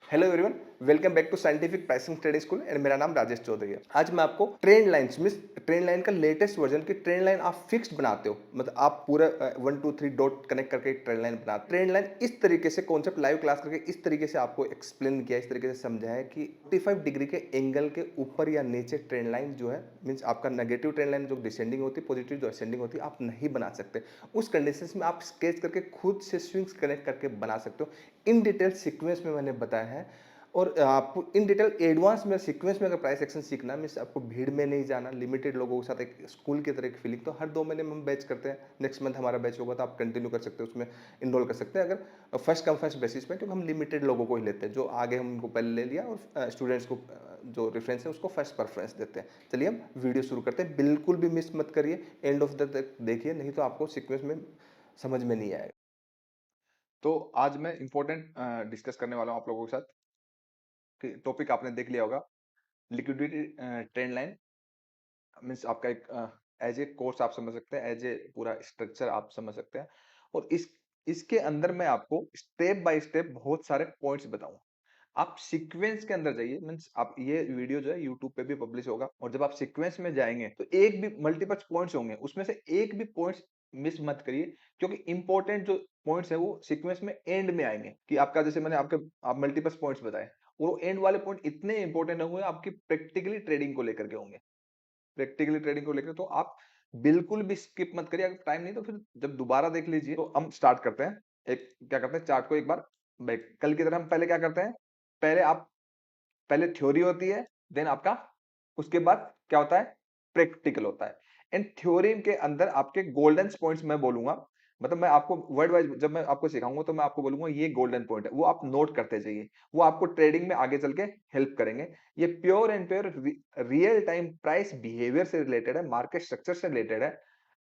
Hello everyone, welcome back to scientific pricing study school and मेरा नाम राजेश चौधरी है। आज मैं आपको trend lines means trend line का लेटेस्ट वर्जन की ट्रेंड लाइन आप फिक्स्ड बनाते हो, मतलब आप पूरा 1 2 3 डॉट कनेक्ट करके एक ट्रेंड लाइन बनाते। ट्रेंड लाइन इस तरीके से कॉन्सेप्ट लाइव क्लास करके इस तरीके से आपको एक्सप्लेन किया, इस तरीके से समझाया कि 45 डिग्री के एंगल के ऊपर या नीचे ट्रेंड लाइन जो है मींस आपका नेगेटिव ट्रेंड लाइन जो डिसेंडिंग होती है, पॉजिटिव जो असेंडिंग होती है, आप नहीं बना सकते। उस कंडीशन में आप स्केच करके खुद से स्विंग्स कनेक्ट करके बना सकते हो। इन डिटेल सीक्वेंस में मैंने बताया है। और आपको इन डिटेल एडवांस में सीक्वेंस में अगर प्राइस एक्शन सीखना मीन्स आपको भीड़ में नहीं जाना, लिमिटेड लोगों के साथ एक स्कूल की तरह एक फीलिंग, तो हर 2 महीने में हम बैच करते हैं। नेक्स्ट मंथ हमारा बैच होगा तो आप कंटिन्यू कर सकते हो, उसमें इनरोल कर सकते हैं अगर फर्स्ट कम फर्स्ट बेसिस पे, क्योंकि हम लिमिटेड लोगों को ही लेते हैं। जो आगे हम उनको पहले ले लिया और स्टूडेंट्स को जो रेफरेंस है उसको फर्स्ट प्रेफरेंस देते हैं। चलिए हम वीडियो शुरू करते हैं। बिल्कुल भी मिस मत करिए, एंड ऑफ द तक देखिए, नहीं तो आपको सीक्वेंस में समझ में नहीं आएगा। तो आज मैं इंपॉर्टेंट डिस्कस करने वाला हूँ आप लोगों के साथ कि टॉपिक आपने देख लिया होगा। लिक्विडिटी ट्रेंड लाइन मीन्स आपका एक एज ए कोर्स आप समझ सकते हैं, एज ए पूरा स्ट्रक्चर आप समझ सकते हैं। और इसके अंदर मैं आपको स्टेप बाय स्टेप बहुत सारे पॉइंट्स बताऊंगा। आप सीक्वेंस के अंदर जाइए, मीन्स आप ये वीडियो जो है यूट्यूब पे भी पब्लिश होगा, और जब आप सीक्वेंस में जाएंगे तो एक भी मल्टीपल पॉइंट्स होंगे, उसमें से एक भी पॉइंट्स मिस मत करिए, क्योंकि इंपॉर्टेंट जो पॉइंट्स है वो सीक्वेंस में एंड में आएंगे। कि आपका जैसे मैंने आपके आप मल्टीपल पॉइंट्स बताए, वो एंड वाले पॉइंट इतने इंपॉर्टेंट होंगे, आपकी प्रैक्टिकली ट्रेडिंग को लेकर के होंगे। प्रैक्टिकली ट्रेडिंग को लेकर तो आप बिल्कुल भी स्किप मत करिए। अगर टाइम नहीं तो फिर जब दोबारा देख लीजिए। तो हम स्टार्ट करते हैं। एक क्या करते हैं, चार्ट को एक बार बैक कल की तरह हम पहले क्या करते हैं, पहले आप पहले थ्योरी होती है, देन आपका उसके बाद क्या होता है, प्रैक्टिकल होता है। एंड थ्योरी के अंदर आपके गोल्डन पॉइंट्स मैं बोलूंगा, मतलब मैं आपको वर्ड वाइज जब मैं आपको सिखाऊंगा तो मैं आपको बोलूंगा ये गोल्डन पॉइंट है, वो आप नोट करते जाइए। वो आपको ट्रेडिंग में आगे चल के हेल्प करेंगे। ये pure and pure real time price behaviour से रिलेटेड है, मार्केट स्ट्रक्चर से रिलेटेड है,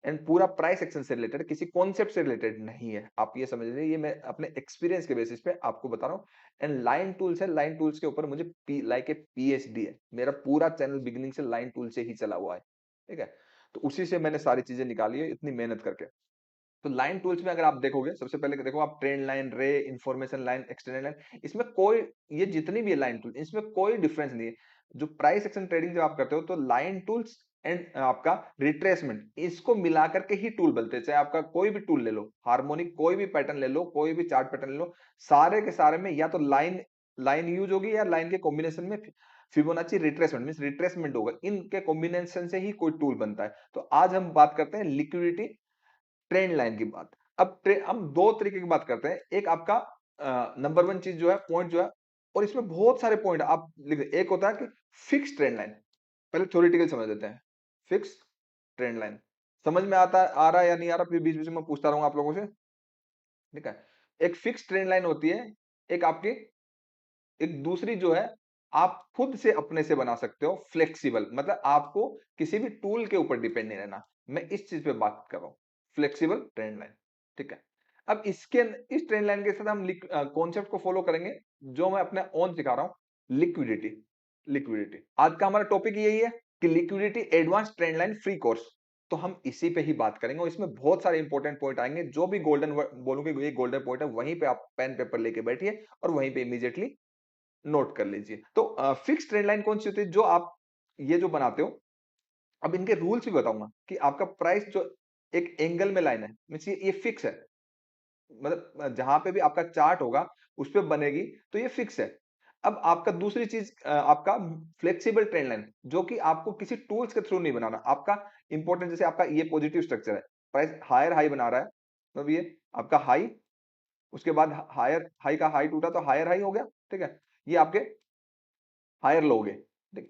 एंड पूरा प्राइस एक्शन से रिलेटेड है, किसी कॉन्सेप्ट से रिलेटेड नहीं है। आप ये समझ लीजिए, ये मैं अपने एक्सपीरियंस के बेसिस पे आपको बता रहा हूँ। एंड लाइन टूल्स है, लाइन टूल्स के ऊपर मुझे लाइक ए पीएचडी है। मेरा पूरा चैनल बिगिनिंग से लाइन टूल से ही चला हुआ है, ठीक है। तो उसी से मैंने सारी चीजें निकाली है इतनी मेहनत करके। तो लाइन टूल्स में अगर आप देखोगे, सबसे पहले देखो आप ट्रेंड लाइन, रे, इंफॉर्मेशन लाइन, एक्सटेंडेड लाइन, इसमें कोई, ये जितनी भी है लाइन टूल, इसमें कोई डिफरेंस नहीं है। जो प्राइस एक्शन ट्रेडिंग जब आप करते हो तो लाइन टूल्स एंड आपका रिट्रेसमेंट, इसको मिला करके ही टूल बनते हैं। चाहे आपका कोई भी टूल ले लो, हार्मोनिक कोई भी पैटर्न ले लो, कोई भी चार्ट पैटर्न ले लो, सारे के सारे में या तो लाइन लाइन यूज होगी या लाइन के कॉम्बिनेशन में फिबोनाची रिट्रेसमेंट मींस रिट्रेसमेंट होगा। इनके कॉम्बिनेशन से ही कोई टूल बनता है। तो आज हम बात करते हैं लिक्विडिटी ट्रेंड लाइन की बात। अब हम दो तरीके की बात करते हैं। एक आपका नंबर वन चीज जो है, पॉइंट जो है, और इसमें बहुत सारे पॉइंट आप लिख, एक होता है कि फिक्स ट्रेंड लाइन। पहले थ्योरेटिकल समझ लेते हैं। फिक्स ट्रेंड लाइन समझ में आता है, आ रहा है या नहीं आ रहा, फिर बीच बीच में मैं पूछता रहूंगा आप लोगों से, ठीक है। एक फिक्स ट्रेंड लाइन होती है, एक आपकी, एक दूसरी जो है आप खुद से अपने से बना सकते हो, फ्लेक्सिबल, मतलब आपको किसी भी टूल के ऊपर डिपेंड नहीं रहना। मैं इस चीज पे बात कर रहा हूं, फ्लेक्सिबल ट्रेंड लाइन, ठीक है। अब इस ट्रेंड लाइन के साथ हम कॉन्सेप्ट को फॉलो करेंगे जो मैं अपने ओन सिखा रहा हूं, लिक्विडिटी। लिक्विडिटी आज का हमारा टॉपिक यही है कि liquidity advance trend line free course. तो हम इसी पे ही बात करेंगे और इसमें बहुत सारे इंपॉर्टेंट पॉइंट आएंगे। जो भी गोल्डन बोलूंगे ये गोल्डन पॉइंट है, वहीं पे आप पेन पेपर लेके बैठिए और वहीं पे इमीडिएटली नोट कर लीजिए। तो फिक्स ट्रेंड लाइन कौन सी होती है, जो आप ये जो बनाते हो। अब इनके रूल्स भी बताऊंगा कि आपका प्राइस जो एक एंगल में लाइन है, मींस ये फिक्स है, मतलब जहां पे भी आपका चार्ट होगा उस पे बनेगी, तो ये फिक्स है। अब आपका दूसरी चीज आपका फ्लेक्सिबल ट्रेंड लाइन, जो कि आपको किसी टूल्स के थ्रू नहीं बनाना। आपका इंपॉर्टेंट, जैसे आपका ये पॉजिटिव स्ट्रक्चर है, प्राइस हायर हाई बना रहा है, मतलब ये आपका हाई, उसके बाद हायर हाई का हाई टूटा तो हायर हाई हो गया, ठीक है। ये आपके हायर लो हो गए, ठीक।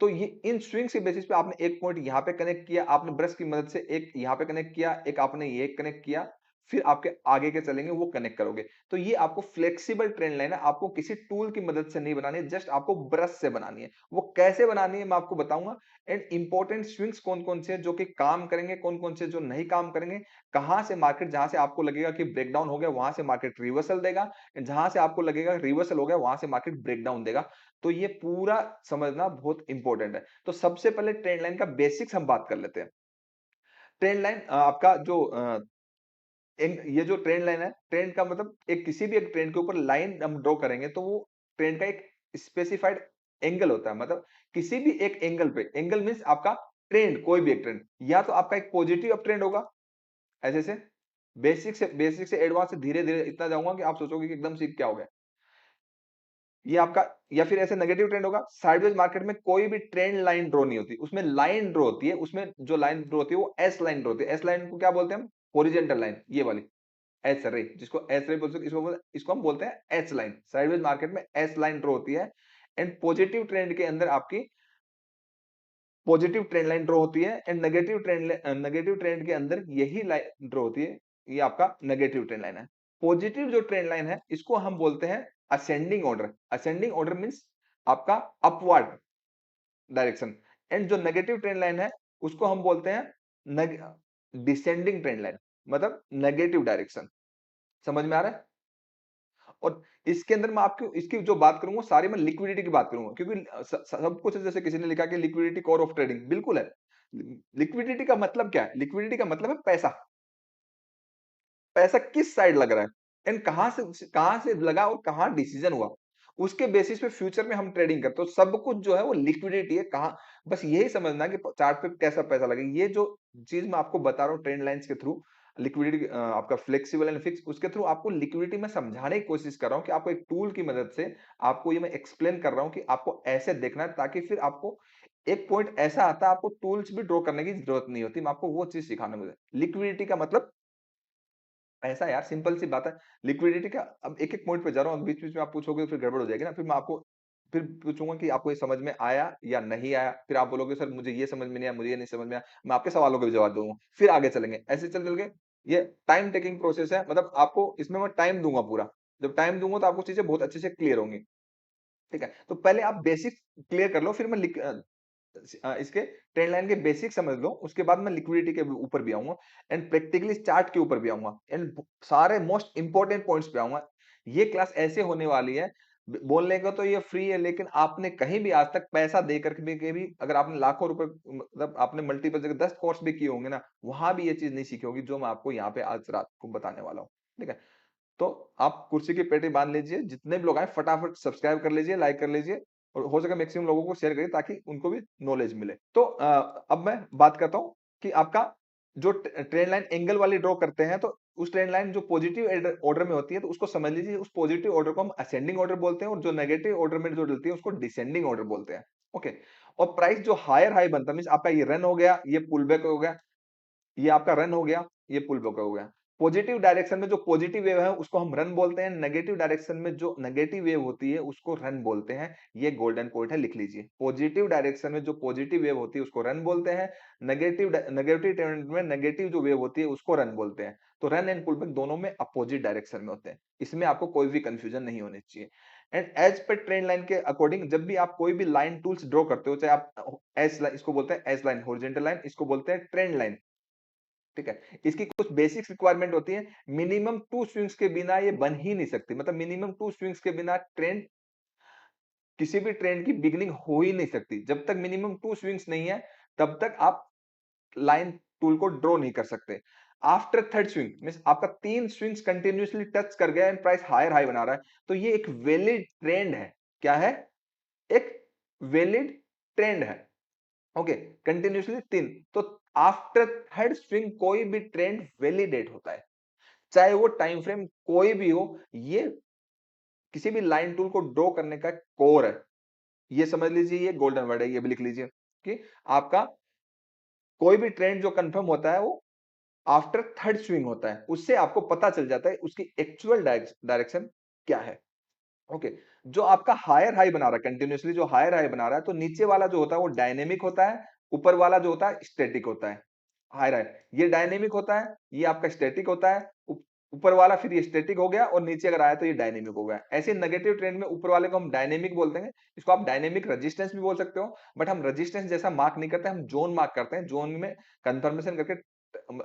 तो ये इन स्विंग्स के बेसिस पे आपने एक पॉइंट यहां पे कनेक्ट किया, आपने ब्रश की मदद से एक यहां पे कनेक्ट किया, एक आपने ये कनेक्ट किया, फिर आपके आगे के चलेंगे वो कनेक्ट करोगे। तो ये आपको फ्लेक्सिबल ट्रेंड लाइन है, आपको किसी टूल की मदद से नहीं बनानी है, जस्ट आपको ब्रश से बनानी है। वो कैसे बनानी है मैं आपको बताऊंगा। एंड इंपॉर्टेंट स्विंग्स कौन कौन से जो कि काम करेंगे, कौन कौन से जो नहीं काम करेंगे, कहां से मार्केट, जहां से आपको लगेगा कि ब्रेकडाउन हो गया वहां से मार्केट रिवर्सल देगा, जहां से आपको लगेगा रिवर्सल हो गया वहां से मार्केट ब्रेकडाउन देगा। तो ये पूरा समझना बहुत इंपॉर्टेंट है। तो सबसे पहले ट्रेंड लाइन का बेसिक्स हम बात कर लेते हैं। ट्रेंड लाइन आपका जो ये जो ट्रेंड लाइन है, ट्रेंड का मतलब एक किसी भी एक ट्रेंड के ऊपर लाइन हम ड्रॉ करेंगे तो वो ट्रेंड का एक स्पेसिफाइड एंगल होता है, मतलब किसी भी एक एंगल पे, एंगल मींस आपका ट्रेंड, कोई भी एक ट्रेंड, या तो आपका एक पॉजिटिव अप ट्रेंड होगा ऐसे से, बेसिक से एडवांस से धीरे धीरे इतना जाऊंगा कि आप सोचोगे कि एकदम से क्या हो गया, ये आपका, या फिर ऐसे नेगेटिव ट्रेंड होगा। साइडवेज मार्केट में कोई भी ट्रेंड लाइन ड्रॉ नहीं होती, उसमें लाइन ड्रॉ होती है, उसमें जो लाइन ड्रॉ होती है वो एस लाइन ड्रॉ होती है। एस लाइन को क्या बोलते हैं हम? हॉरिजॉन्टल लाइन, ये वाली एस रे, जिसको एस रे बोल सकते, इसको हम बोलते हैं एच लाइन। साइडवेज मार्केट में एस लाइन ड्रॉ होती है, एंड पॉजिटिव ट्रेंड के अंदर आपकी पॉजिटिव ट्रेंड लाइन ड्रॉ होती है, एंड नेगेटिव ट्रेंड के अंदर यही लाइन ड्रॉ होती है, ये आपका नेगेटिव ट्रेंड लाइन है। पॉजिटिव जो ट्रेंड लाइन है इसको हम बोलते हैं ascending order. Ascending order means आपका अपवर्ड डायरेक्शन, एंड जो नेगेटिव ट्रेंड लाइन है उसको हम बोलते हैं डिसेंडिंग ट्रेंड लाइन, मतलब नेगेटिव डायरेक्शन। समझ में आ रहा है? और इसके अंदर मैं आपको इसकी जो बात करूंगा सारी मैं लिक्विडिटी की बात करूंगा, क्योंकि सब कुछ जैसे किसी ने लिखा कि लिक्विडिटी कोर ऑफ ट्रेडिंग, बिल्कुल है। लिक्विडिटी का मतलब क्या है? लिक्विडिटी का मतलब है पैसा। पैसा किस साइड लग रहा है, एंड कहां से लगा और कहां डिसीजन हुआ, उसके बेसिस पे फ्यूचर में हम ट्रेडिंग करते हो। सब कुछ जो है वो लिक्विडिटी है, कहां, बस यही समझना कि चार्ट पे कैसा पैसा लगे। ये जो चीज मैं आपको बता रहा हूँ ट्रेंड लाइंस के थ्रू, लिक्विडिटी आपका फ्लेक्सिबल एंड फिक्स, उसके थ्रू आपको लिक्विडिटी में समझाने की कोशिश कर रहा हूँ कि आपको एक टूल की मदद से आपको ये मैं एक्सप्लेन कर रहा हूँ कि आपको ऐसे देखना है, ताकि फिर आपको एक पॉइंट ऐसा आता है आपको टूल्स भी ड्रॉ करने की जरूरत नहीं होती। मैं आपको वो चीज सिखाने मुझे, लिक्विडिटी का मतलब ऐसा यार, सिंपल सी बात है। लिक्विडिटी का अब एक-एक पॉइंट पे जा रहा हूँ, बीच-बीच में आप पूछोगे फिर गड़बड़ हो जाएगी ना, फिर मैं आपको फिर पूछूँगा कि आपको ये समझ में आया या नहीं आया? फिर आप बोलोगे सर मुझे ये समझ में नहीं आया, मुझे ये नहीं समझ में आया। मैं आपके सवालों के भी जवाब दूँगा, फिर आगे चलेंगे। ऐसे चल-चल के ये टाइम टेकिंग प्रोसेस है, मतलब आपको इसमें मैं टाइम दूँगा पूरा। जब टाइम दूँगा तो आपको चीज़ें बहुत अच्छे से क्लियर होंगी, ठीक है? तो पहले आप बेसिक्स क्लियर कर लो, फिर मैं इसके ट्रेंड लाइन के बेसिक समझ लो, उसके बाद मैं लिक्विडिटी के ऊपर भी आऊंगा, एंड प्रैक्टिकली चार्ट के ऊपर भी आऊंगा, एंड सारे मोस्ट इंपॉर्टेंट पॉइंट्स पे आऊंगा। ये क्लास ऐसे होने वाली है, बोलने का तो ये फ्री है, लेकिन आपने कहीं भी आज तक पैसा दे करके भी अगर आपने लाखों रुपए, मतलब आपने मल्टीपल जगह 10 कोर्स भी किए होंगे ना, वहां भी ये चीज नहीं सीखी होगी जो मैं आपको यहाँ पे आज रात को बताने वाला हूँ, ठीक है? तो आप कुर्सी की पेटी बांध लीजिए, जितने भी लोग आए फटाफट सब्सक्राइब कर लीजिए, लाइक कर लीजिए, और हो सके मैक्सिमम लोगों को शेयर करिए ताकि उनको भी नॉलेज मिले। तो अब मैं बात करता हूँ कि आपका जो ट्रेंड लाइन एंगल वाली ड्रॉ करते हैं, तो उस ट्रेंड लाइन जो पॉजिटिव ऑर्डर में होती है, तो उसको समझ लीजिए, उस पॉजिटिव ऑर्डर को हम असेंडिंग ऑर्डर बोलते हैं, और जो नेगेटिव ऑर्डर में जो डलती है उसको डिसेंडिंग ऑर्डर बोलते हैं। ओके, और प्राइस जो हायर हाई बनता है, मींस आपका ये रन हो गया, ये पुल बैक हो गया, ये आपका रन हो गया, ये पुल बैक हो गया। पॉजिटिव डायरेक्शन में जो पॉजिटिव वेव है उसको हम रन बोलते हैं, नेगेटिव डायरेक्शन में जो नेगेटिव वेव होती है उसको रन बोलते हैं। ये गोल्डन पॉइंट है, लिख लीजिए। पॉजिटिव डायरेक्शन में जो पॉजिटिव वेव होती है उसको रन बोलते हैं, नेगेटिव ट्रेंड में नेगेटिव जो वेव होती है उसको रन बोलते हैं। तो रन एंड पुल बैक दोनों में अपोजिट डायरेक्शन में होते हैं, इसमें आपको कोई भी कंफ्यूजन नहीं होनी चाहिए। एंड एज पर ट्रेंड लाइन के अकॉर्डिंग जब भी आप कोई भी लाइन टूल्स ड्रॉ करते हो, चाहे आप एस लाइन, इसको बोलते हैं एस लाइन हॉरिजॉन्टल लाइन, इसको बोलते हैं ट्रेंड लाइन, ठीक है? इसकी कुछ बेसिक रिक्वायरमेंट होती है, मिनिमम 2 स्विंग्स के बिना ये बन ही नहीं सकती, मतलब मिनिमम 2 स्विंग्स के बिना ट्रेंड, किसी भी ट्रेंड की बिगिनिंग हो ही नहीं सकती। जब तक मिनिमम 2 स्विंग्स नहीं है, तब तक आप लाइन टूल को ड्रॉ नहीं कर सकते। आफ्टर थर्ड स्विंग मींस आपका 3 स्विंग्स कंटिन्यूअसली टच कर गया एंड प्राइस हायर हाई बना रहा है, तो ये एक वैलिड ट्रेंड है। क्या है? एक वैलिड ट्रेंड है। ओके, कंटिन्यूअसली 3, तो आफ्टर थर्ड स्विंग कोई भी ट्रेंड वैलिडेट होता है, चाहे वो टाइम फ्रेम कोई भी हो। ये किसी भी लाइन टूल को ड्रॉ करने का कोर है। ये समझ लीजिए, ये गोल्डन वर्ड है, ये भी लिख लीजिए कि आपका कोई भी ट्रेंड जो कंफर्म होता है वो आफ्टर थर्ड स्विंग होता है, उससे आपको पता चल जाता है उसकी एक्चुअल डायरेक्शन क्या है। ओके, जो आपका हायर हाई बना रहा है, कंटिन्यूअसली जो हायर हाई बना रहा है, तो नीचे वाला जो होता है वो डायनेमिक होता है, ऊपर वाला जो होता है स्टैटिक होता है। हायर हाई ये डायनेमिक होता है, ये आपका स्टैटिक होता है। ऊपर वाला फिर ये स्टैटिक हो गया, और नीचे अगर आया तो ये डायनेमिक हो गया। ऐसे नेगेटिव ट्रेंड में ऊपर वाले को हम डायनेमिक बोलते हैं, इसको आप डायनेमिक रेजिस्टेंस भी बोल सकते हो, बट हम रेजिस्टेंस जैसा मार्क नहीं करते, हम जोन मार्क करते हैं। जोन में कंफर्मेशन करके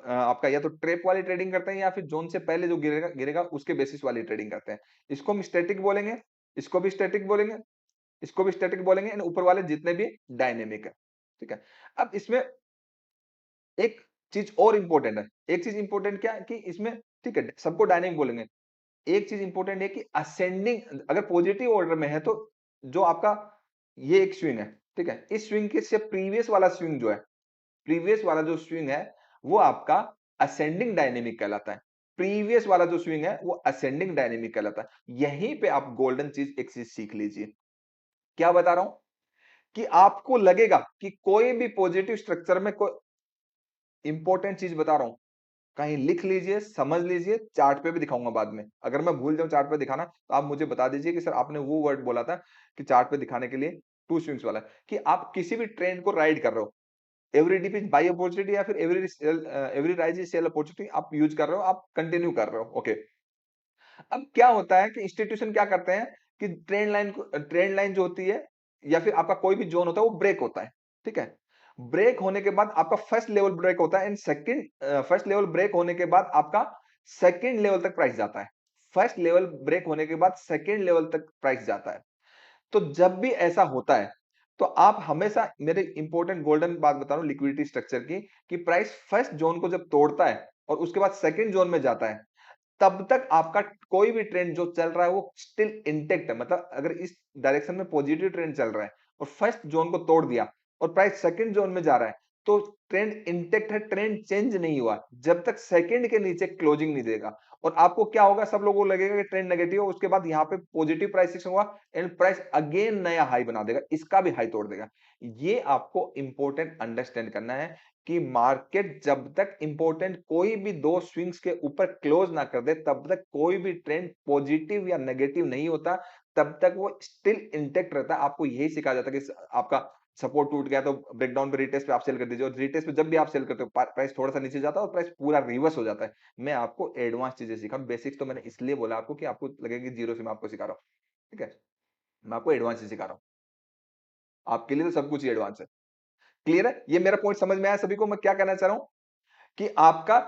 आपका या तो ट्रेप वाली ट्रेडिंग करते हैं, या फिर जोन से पहले जो गिरेगा गिरेगा उसके बेसिस वाली ट्रेडिंग करते हैं। इसको हम स्टैटिक बोलेंगे, इसको भी स्टैटिक बोलेंगे, इसको भी स्टैटिक बोलेंगे, एंड ऊपर वाले जितने भी डायनेमिक है, ठीक है? अब इसमें एक चीज और इंपॉर्टेंट है, एक चीज इंपॉर्टेंट क्या है कि इसमें, ठीक है, सबको डायनेमिक बोलेंगे, एक चीज इंपॉर्टेंट है कि असेंडिंग अगर पॉजिटिव ऑर्डर में है तो जो आपका ये एक स्विंग है, ठीक है, इस स्विंग के से प्रीवियस वाला स्विंग जो है, प्रीवियस वाला जो स्विंग है वो आपका असेंडिंग डायनेमिक कहलाता है। प्रीवियस वाला जो स्विंग है वो असेंडिंग डायनेमिक कहलाता है। यहीं पे आप गोल्डन चीज एक चीज सीख लीजिए। क्या बता रहा हूं कि आपको लगेगा कि कोई भी पॉजिटिव स्ट्रक्चर में कोई इंपॉर्टेंट चीज बता रहा हूं, कहीं लिख लीजिए, समझ लीजिए, चार्ट पे भी दिखाऊंगा बाद में। अगर मैं भूल जाऊं चार्ट पे दिखाना तो आप मुझे बता दीजिए कि सर आपने वो वर्ड बोला था कि चार्ट पे दिखाने के लिए टू स्विंग्स वाला, कि आप किसी भी ट्रेंड को राइड कर रहे हो, every dip is buy opportunity या फिर every rise is sell opportunity आप यूज कर रहे हो, आप कंटिन्यू कर रहे हो, ओके। अब क्या होता है कि इंस्टीट्यूशन क्या करते हैं कि ट्रेंड लाइन जो होती है या फिर आपका कोई भी जोन होता है वो ब्रेक होता है, ठीक है। ब्रेक होने के बाद आपका फर्स्ट लेवल ब्रेक होता है and second first level break होने के बाद आपका सेकंड लेवल तक प्राइस जाता है। फर्स्ट लेवल ब्रेक होने के बाद सेकंड लेवल तक प्राइस जाता है। तो जब भी ऐसा होता है तो आप हमेशा, मेरे इंपॉर्टेंट गोल्डन बात बता रहा हूं लिक्विडिटी स्ट्रक्चर की, कि प्राइस फर्स्ट जोन को जब तोड़ता है और उसके बाद सेकंड जोन में जाता है, तब तक आपका कोई भी ट्रेंड जो चल रहा है वो स्टिल इंटेक्ट है। मतलब अगर इस डायरेक्शन में पॉजिटिव ट्रेंड चल रहा है और फर्स्ट जोन को तोड़ दिया और प्राइस सेकंड जोन में जा रहा है, तो ट्रेंड इंटेक्ट है, ट्रेंड चेंज नहीं हुआ जब तक सेकंड के नीचे क्लोजिंग नहीं देगा। और आपको क्या होगा, सब लोगों को लगेगा कि ट्रेंड नेगेटिव है, उसके बाद यहाँ पे पॉजिटिव प्राइस एक्शन हुआ एंड प्राइस अगेन नया हाई बना देगा, इसका भी हाई तोड़ देगा। ये आपको इंपॉर्टेंट अंडरस्टैंड करना है कि मार्केट जब तक इंपॉर्टेंट कोई भी दो स्विंग्स के ऊपर क्लोज ना कर दे, तब तक कोई भी ट्रेंड पॉजिटिव या नेगेटिव नहीं होता, तब तक वो स्टिल इंटेक्ट रहता है। आपको यही सिखाया जाता है कि आपका सपोर्ट टूट गया तो ब्रेकडाउन पे रिटेस्ट पे आप सेल कर दीजिए, और रिटेस्ट पे जब भी आप सेल करते हो प्राइस थोड़ा सा नीचे जाता है और प्राइस पूरा रिवर्स हो जाता है। मैं आपको एडवांस चीजें सिखा, बेसिक्स तो मैंने इसलिए बोला आपको कि आपको लगेगा कि जीरो से मैं आपको सिखा रहा हूँ, ठीक है। मैं आपको एडवांस ही सिखा रहा हूँ, आपके लिए तो सब कुछ ही एडवांस है। क्लियर है, ये मेरा पॉइंट समझ में आया सभी को? मैं क्या कहना चाह रहा हूं कि आपका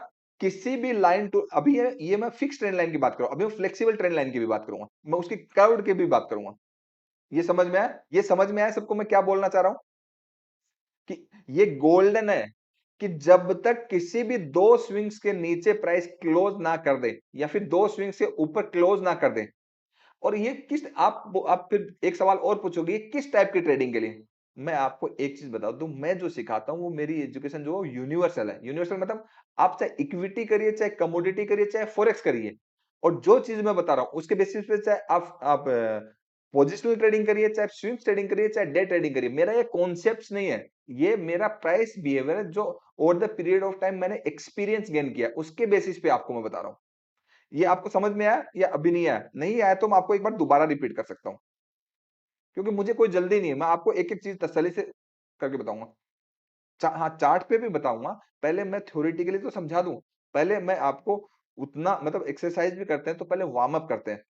किसी भी लाइन टू, अभी ये मैं फिक्स ट्रेंड लाइन की बात करूं, अभी मैं फ्लेक्सिबल ट्रेंड लाइन की भी बात करूंगा, मैं उसकी कर्व्ड की भी बात करूंगा। ये समझ में आया? ये समझ में आया सबको मैं क्या बोलना चाह रहा हूं? कि ये गोल्डन है कि जब तक किसी भी दो स्विंग्स के नीचे प्राइस क्लोज ना कर दे या फिर दो स्विंग्स के ऊपर क्लोज ना कर दे, और ये किस, आप फिर एक सवाल और पूछोगे, ये किस टाइप की ट्रेडिंग के लिए? मैं आपको एक चीज बता दूं, मैं जो सिखाता हूं वो मेरी एजुकेशन जो यूनिवर्सल है। यूनिवर्सल मतलब आप चाहे इक्विटी करिए, चाहे कमोडिटी करिए, चाहे फॉरेक्स करिए, और जो चीज मैं बता रहा हूं उसके बेसिस पे चाहे आप पोजिशनल ट्रेडिंग करिए, चाहे स्विंग ट्रेडिंग करिए, चाहे डे ट्रेडिंग करिए, मेरा ये कॉन्सेप्ट नहीं है, ये मेरा प्राइस बिहेवियर है जो over the period of time मैंने एक्सपीरियंस गेन किया, उसके बेसिस पे आपको मैं बता रहा हूं। ये आपको समझ में आया या अभी नहीं आया? नहीं आया तो मैं आपको एक बार दोबारा रिपीट कर सकता हूं, क्योंकि मुझे कोई जल्दी नहीं है, मैं आपको एक एक चीज तसल्ली से करके बताऊंगा। हाँ, चार्ट पे भी बताऊंगा, पहले मैं थ्योरेटिकली तो समझा दूं, पहले मैं आपको उतना, मतलब एक्सरसाइज भी करते हैं तो पहले वार्म अप करते हैं,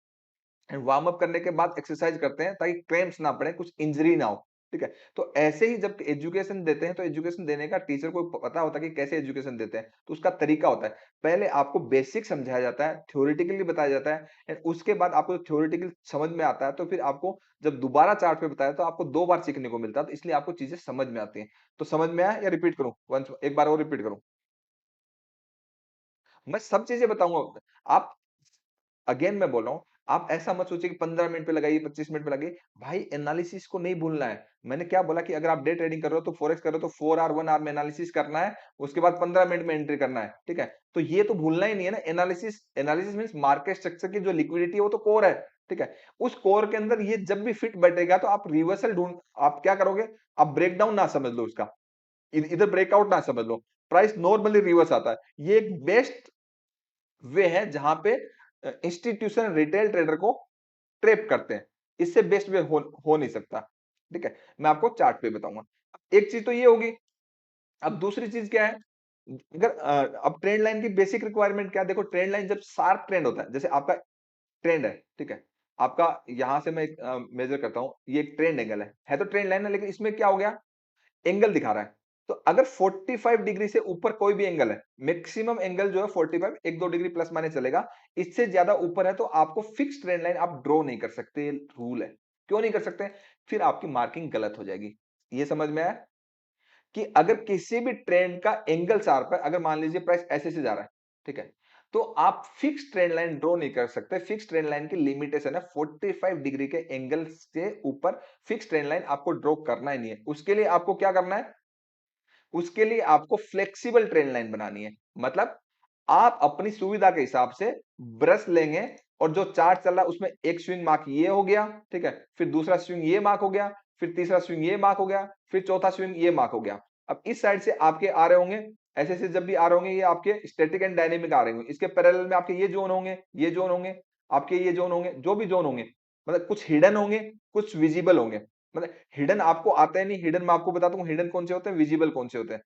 एंड वार्म अप करने के बाद एक्सरसाइज करते हैं ताकि क्रैम्प्स ना पड़े, कुछ इंजरी ना हो, ठीक है। तो ऐसे ही जब एजुकेशन देते हैं तो एजुकेशन देने का टीचर को पता होता है कि कैसे एजुकेशन देते हैं, तो उसका तरीका होता है। पहले आपको बेसिक समझाया जाता है, थ्योरेटिकली बताया जाता है, एंड उसके बाद आपको थ्योरेटिकल समझ में आता है तो फिर आपको जब दोबारा चार्ट पे बताया तो आपको दो बार सीखने को मिलता है, तो इसलिए आपको चीजें समझ में आती हैं। तो समझ में आया या रिपीट करूं, वंस एक बार और रिपीट करूं? मैं सब चीजें बताऊंगा। आप, अगेन मैं बोल रहा हूँ, आप ऐसा मत सोचिए कि 15 मिनट पे लगाइए, 25 मिनट पे लगाइए। भाई एनालिसिस को नहीं भूलना है। मैंने क्या बोला कि अगर आप डे ट्रेडिंग कर रहे हो तो फॉरेक्स कर रहे हो तो 4 आवर 1 आवर में एनालिसिस करना है, उसके बाद 15 मिनट में एंट्री करना है, ठीक है। तो ये तो भूलना ही नहीं है ना। Analysis, analysis means market structure की जो लिक्विडिटी है वो तो कोर है, ठीक है। उस कोर के अंदर ये जब भी फिट बैठेगा तो आप रिवर्सल ढूंढ, आप क्या करोगे, आप ब्रेकडाउन ना समझ लो उसका, इधर ब्रेकआउट ना समझ लो, प्राइस नॉर्मली रिवर्स आता है। ये एक बेस्ट वे है जहां पे इंस्टीट्यूशन रिटेल ट्रेडर को ट्रैप करते हैं। इससे बेस्ट वे हो नहीं सकता, ठीक है। मैं आपको चार्ट पे बताऊंगा। एक चीज तो ये होगी। अब दूसरी चीज क्या है, अगर अब ट्रेंड लाइन की बेसिक रिक्वायरमेंट क्या है? देखो, ट्रेंड लाइन जब शार्प ट्रेंड होता है, जैसे आपका ट्रेंड है, ठीक है, आपका यहां से मैं मेजर करता हूं, ये एक ट्रेंड एंगल है तो ट्रेंड लाइन है, लेकिन इसमें क्या हो गया, एंगल दिखा रहा है। तो अगर 45 डिग्री से ऊपर कोई भी एंगल है, मैक्सिमम एंगल जो है 45, 1-2 डिग्री प्लस माइनस चलेगा, इससे ज्यादा ऊपर है तो आपको फिक्स ट्रेंड लाइन आप ड्रॉ नहीं कर सकते, ये रूल है। क्यों नहीं कर सकते? फिर आपकी मार्किंग गलत हो जाएगी। ये समझ में आया कि अगर किसी भी ट्रेंड का एंगल शार्प है, अगर मान लीजिए प्राइस ऐसे से जा रहा है, ठीक है, तो आप फिक्स ट्रेंड लाइन ड्रॉ नहीं कर सकते। फिक्स ट्रेंड लाइन की लिमिटेशन है 45 डिग्री के एंगल से ऊपर फिक्स ट्रेंड लाइन आपको ड्रॉ करना ही नहीं है। उसके लिए आपको क्या करना है? उसके लिए आपको फ्लेक्सिबल ट्रेंड लाइन बनानी है। मतलब आप अपनी सुविधा के हिसाब से ब्रश लेंगे और जो चार्ट चल रहा है उसमें एक स्विंग मार्क ये हो गया, ठीक है? फिर दूसरा स्विंग ये मार्क हो गया, फिर तीसरा स्विंग ये मार्क हो गया, फिर चौथा स्विंग ये मार्क हो गया। अब इस साइड से आपके आ रहे होंगे, ऐसे-ऐसे जब भी आ रहे होंगे ये आपके स्टैटिक एंड डायनामिक आ रहे होंगे। इसके पैरेलल में आपके ये ज़ोन होंगे, ये ज़ोन होंगे, आपके ये ज़ोन होंगे, जो भी ज़ोन होंगे, मतलब कुछ हिडन होंगे, कुछ विजिबल होंगे। मतलब हिडन आपको आता है नहीं, हिडन मैं आपको बताता हूँ हिडन कौन से होते हैं, विजिबल कौन से होते हैं।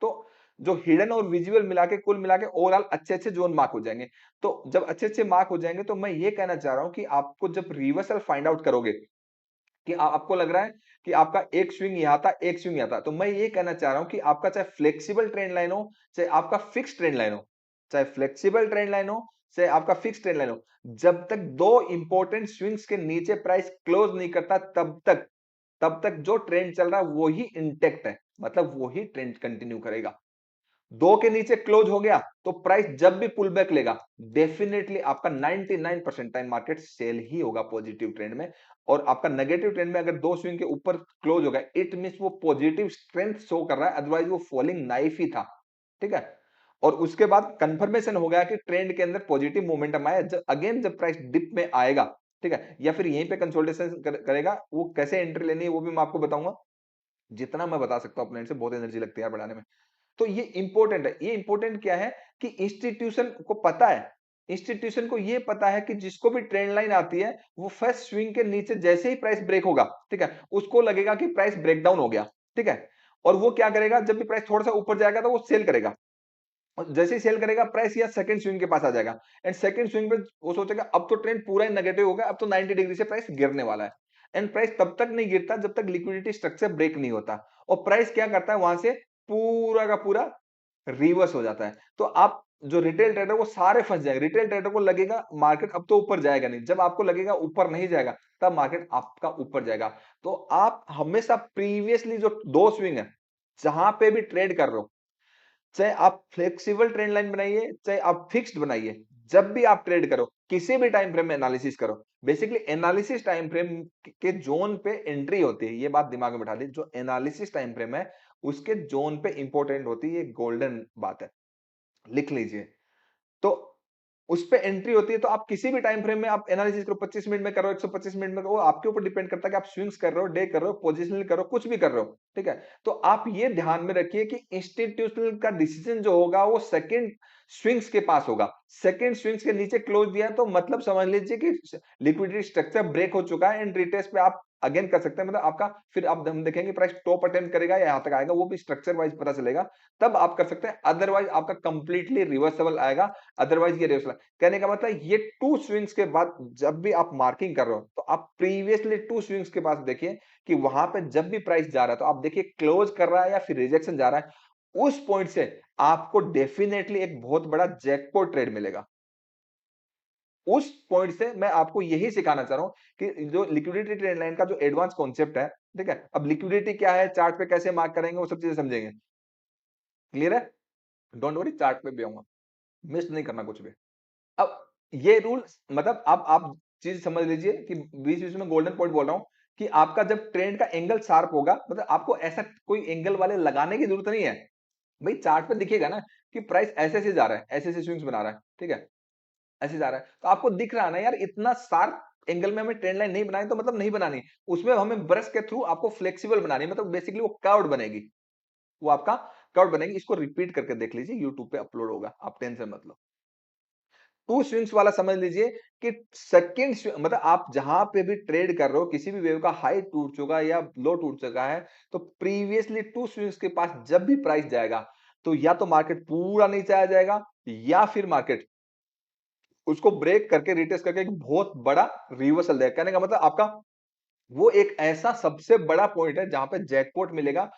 तो जो हिडन और विजुअल मिला के कुल मिला के ओवरऑल अच्छे-अच्छे ज़ोन मार्क हो जाएँगे। तो जब अच्छे-अच्छे मार्क हो जाएँगे तो मैं ये कहना चाह रहा हूँ कि आपको जब रिवर्सल फाइंड आउट करोगे कि आपको लग रहा है कि आपका एक स्विंग यहाँ था, एक स्विंग यहाँ था। तो मैं ये कहना चाह रहा हूँ कि आपका चाहे फ्लेक्सिबल ट्रेंड लाइन हो, चाहे आपका फिक्स्ड ट्रेंड लाइन हो, चाहे फ्लेक्सिबल ट्रेंड लाइन हो, चाहे आपका फिक्स्ड ट्रेंड लाइन हो, जब तक 2 इंपॉर्टेंट स्विंग्स के नीचे प्राइस क्लोज नहीं करता तब तक जो ट्रेंड चल रहा है वो ही इंटैक्ट है। मतलब वो ही ट्रेंड कंटिन्यू करेगा। 2 के नीचे क्लोज हो गया तो प्राइस जब भी पुल बैक लेगा डेफिनेटली आपका 99% टाइम मार्केट सेल ही होगा पॉजिटिव ट्रेंड में। और आपका नेगेटिव ट्रेंड में अगर 2 स्विंग के ऊपर क्लोज हो गया इट मींस वो पॉजिटिव स्ट्रेंथ शो कर रहा है, अदरवाइज वो फॉलिंग नाइफ ही था। ठीक है? और उसके बाद कंफर्मेशन हो गया कि ट्रेंड के अंदर पॉजिटिव मोमेंटम आया। जब प्राइस डिप में आएगा, ठीक है, या फिर यहीं पे कंसोलिडेशन करेगा, वो कैसे एंट्री लेनी है वो भी मैं आपको बताऊंगा। जितना मैं बता सकता हूँ अपने end से, बहुत एनर्जी लगती है यार बढ़ाने में। तो ये इंपॉर्टेंट है। ये इंपॉर्टेंट क्या है कि इंस्टीट्यूशन को पता है, इंस्टीट्यूशन को ये पता है कि जिसको भी ट्रेंड लाइन आती है वो फर्स्ट स्विंग के नीचे जैसे ही प्राइस ब्रेक होगा, ठीक है, उसको लगेगा कि प्राइस ब्रेकडाउन हो गया, ठीक है, और वो क्या करेगा, जब भी प्राइस थोड़ा सा ऊपर जाएगा तो वो सेल करेगा। और जैसे ही सेल करेगा प्राइस या सेकंड स्विंग के पास आ जाएगा एंड सेकंड स्विंग पे वो सोचेगा अब तो ट्रेंड पूरा ही नेगेटिव हो गया, अब तो 90 डिग्री से प्राइस गिरने वाला है। एंड प्राइस तब तक नहीं गिरता जब तक लिक्विडिटी स्ट्रक्चर ब्रेक नहीं होता। और प्राइस क्या करता है, वहां से पूरा का पूरा रिवर्स हो जाता है। तो आप जो रिटेल ट्रेडर वो सारे फंस जाएंगे। रिटेल ट्रेडर को लगेगा मार्केट अब तो ऊपर जाएगा नहीं, जब आपको लगेगा ऊपर नहीं जाएगा तब मार्केट आपका ऊपर जाएगा। तो आप हमेशा प्रीवियसली जो दो स्विंग है जहां पे भी ट्रेड कर रहे हो, चाहे आप फ्लेक्सिबल ट्रेंड लाइन बनाइए, चाहे आप फिक्स्ड बनाइए, जब भी आप ट्रेड करो, किसी भी टाइम फ्रेम में एनालिसिस करो। बेसिकली एनालिसिस टाइम फ्रेम के जोन पे एंट्री होती है, ये बात दिमाग में बैठा ली। जो एनालिसिस टाइम फ्रेम है, उसके जोन पे इंपॉर्टेंट होती है, ये गोल्डन बात है, लिख लीजिए। तो उस पे एंट्री होती है, तो आप किसी भी टाइम फ्रेम में आप एनालिसिस करो, 25 मिनट में करो, 125 मिनट में करो, वो आपके ऊपर डिपेंड करता है कि आप स्विंग्स कर रहे हो, डे कर रहे हो, पोजिशनल कर रहे हो, कुछ भी कर रहे हो, ठीक है? तो आप ये ध्यान में रखिए कि इंस्टीट्यूशनल का डिसीजन जो होगा वो सेकंड स्विंग्स के पास होगा। सेकंड स्विंग्स के नीचे क्लोज दिया है तो मतलब समझ लीजिए कि लिक्विडिटी स्ट्रक्चर ब्रेक हो चुका है एंड रिटेस्ट पे आप अगेन कर सकते हैं। मतलब आपका फिर आप हम देखेंगे प्राइस टॉप अटेम्प्ट करेगा या यहाँ तक आएगा, वो भी स्ट्रक्चर वाइज पता चलेगा, तब आप कर सकते हैं। अदरवाइज आपका कंप्लीटली रिवर्सेबल आएगा, अदरवाइज ये रिवर्सल। कहने का मतलब ये टू स्विंग्स के बाद जब भी आप मार्किंग कर रहे हो तो आप प्रीवियसली टू स्विंग्स के पास देखिए कि वहां पे जब भी प्राइस जा रहा है तो आप देखिए क्लोज कर रहा है या फिर रिजेक्शन जा रहा है। उस पॉइंट से आपको डेफिनेटली एक बहुत बड़ा जैकपॉट ट्रेड मिलेगा। उस पॉइंट से मैं आपको यही सिखाना चाह रहा हूं कि जो लिक्विडिटी ट्रेंड लाइन का जो एडवांस कॉन्सेप्ट है, ठीक है, अब लिक्विडिटी क्या है, चार्ट पे कैसे मार्क करेंगे, वो सब चीजें समझेंगे। क्लियर है? डोंट वरी, चार्ट पे भी आऊंगा, मिस नहीं करना कुछ भी। अब ये रूल मतलब आप चीज समझ लीजिए कि बीच बीच में गोल्डन पॉइंट बोल रहा हूं कि आपका जब ट्रेंड का एंगल शार्प होगा, मतलब आपको ऐसा कोई एंगल वाले लगाने की जरूरत नहीं है। भाई चार्ट पे दिखेगा ना कि प्राइस ऐसे ऐसे जा रहा है, ऐसे ऐसे स्विंग्स बना रहा है, ठीक है, ऐसे जा रहा है, तो आपको दिख रहा है ना यार, इतना शार्प एंगल में हमें ट्रेंड लाइन नहीं बनानी, तो मतलब नहीं बनानी, उसमें हमें ब्रश के थ्रू आपको फ्लेक्सिबल बनानी है, मतलब बेसिकली वो कर्व्ड बनेगी, वो आपका कर्व्ड बनेगी। इसको रिपीट करके देख लीजिए, यूट्यूब पे अपलोड होगा, आप टेंशन मत लो। टू स्विंग्स वाला समझ लीजिए कि सेकंड स्विंग मतलब आप जहां पे भी ट्रेड कर रहे हो, किसी भी वेव का हाई टूट चुका है या लो टूट चुका है, तो प्रीवियसली टू स्विंग्स के पास जब भी प्राइस जाएगा तो या तो मार्केट पूरा नीचे आ जाएगा या फिर मार्केट उसको ब्रेक करके रिटेस्ट करके एक बहुत बड़ा रिवर्सल देगा। कहने का मतलब आपका वो एक ऐसा सबसे बड़ा पॉइंट है जहां पे जैकपॉट मिलेगा।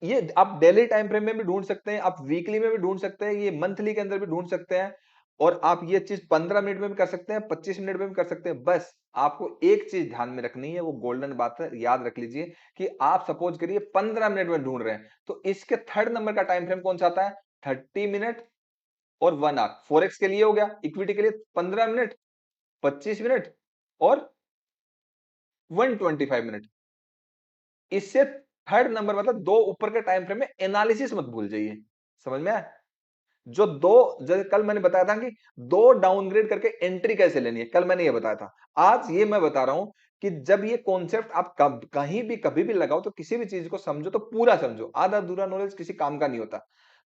ये आप डेली टाइम फ्रेम में भी ढूंढ सकते हैं, आप वीकली में भी ढूंढ सकते हैं, ये मंथली के अंदर भी ढूंढ सकते हैं, और आप ये चीज 15 मिनट में भी कर सकते हैं, 25 मिनट में भी कर सकते हैं। बस आपको एक चीज ध्यान में रखनी है, वो गोल्डन बात है, याद रख लीजिए कि आप सपोज करिए 15 मिनट में ढूंढ रहे हैं, तो इसके थर्ड नंबर का टाइम फ्रेम कौन सा आता है, 30 मिनट और 1 आवर। फॉरेक्स के लिए हो गया, इक्विटी के लिए 15 मिनट, 25 मिनट और 125 मिनट। इससे थर्ड नंबर मतलब दो ऊपर के टाइम फ्रेम में एनालिसिस मत भूल जाइए। समझ में आया? जो दो, जैसे कल मैंने बताया था कि दो डाउनग्रेड करके एंट्री कैसे लेनी है, कल मैंने ये बताया था। आज ये मैं बता रहा हूं कि जब ये कॉन्सेप्ट आप कहीं भी कभी भी लगाओ तो किसी भी चीज को समझो तो पूरा समझो, आधा अधूरा नॉलेज किसी काम का नहीं होता।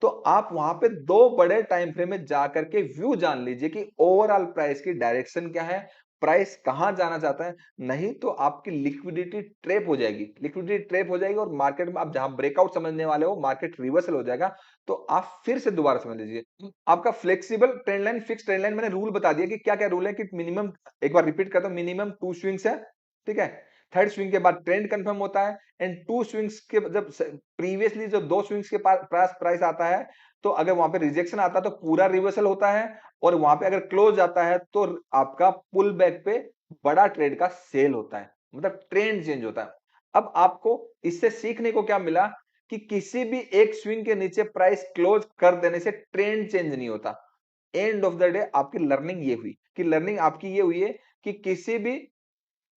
तो आप वहां पे दो बड़े टाइम फ्रेम में जाकर के व्यू जान लीजिए कि ओवरऑल प्राइस की डायरेक्शन क्या है, प्राइस कहां जाना चाहता है। नहीं तो आपकी लिक्विडिटी ट्रैप हो जाएगी, लिक्विडिटी ट्रैप हो जाएगी और मार्केट में आप जहां ब्रेकआउट समझने वाले हो, मार्केट रिवर्सल हो जाएगा। तो आप फिर से दोबारा समझ लीजिए, आपका flexible trend line, fix trend line, मैंने रूल बता दिया कि क्या क्या रूल है, कि मिनिमम, एक बार रिपीट करता हूं, मिनिमम 2 स्विंग्स है, ठीक है। थर्ड स्विंग के बाद ट्रेंड कंफर्म होता है, एंड 2 स्विंग्स के जब प्रीवियसली जब 2 स्विंग्स के पास प्राइस आता है, तो अगर वहां पे रिजेक्शन आता है तो पूरा रिवर्सल होता है, और वहां पे अगर क्लोज आता है तो आपका पुल बैक पे बड़ा ट्रेड का सेल होता है, मतलब ट्रेंड चेंज होता है। अब आपको इससे सीखने को क्या मिला कि किसी भी एक स्विंग के नीचे प्राइस क्लोज कर देने से ट्रेंड चेंज नहीं होता। एंड ऑफ द डे आपकी लर्निंग ये हुई, कि लर्निंग आपकी ये हुई है कि किसी भी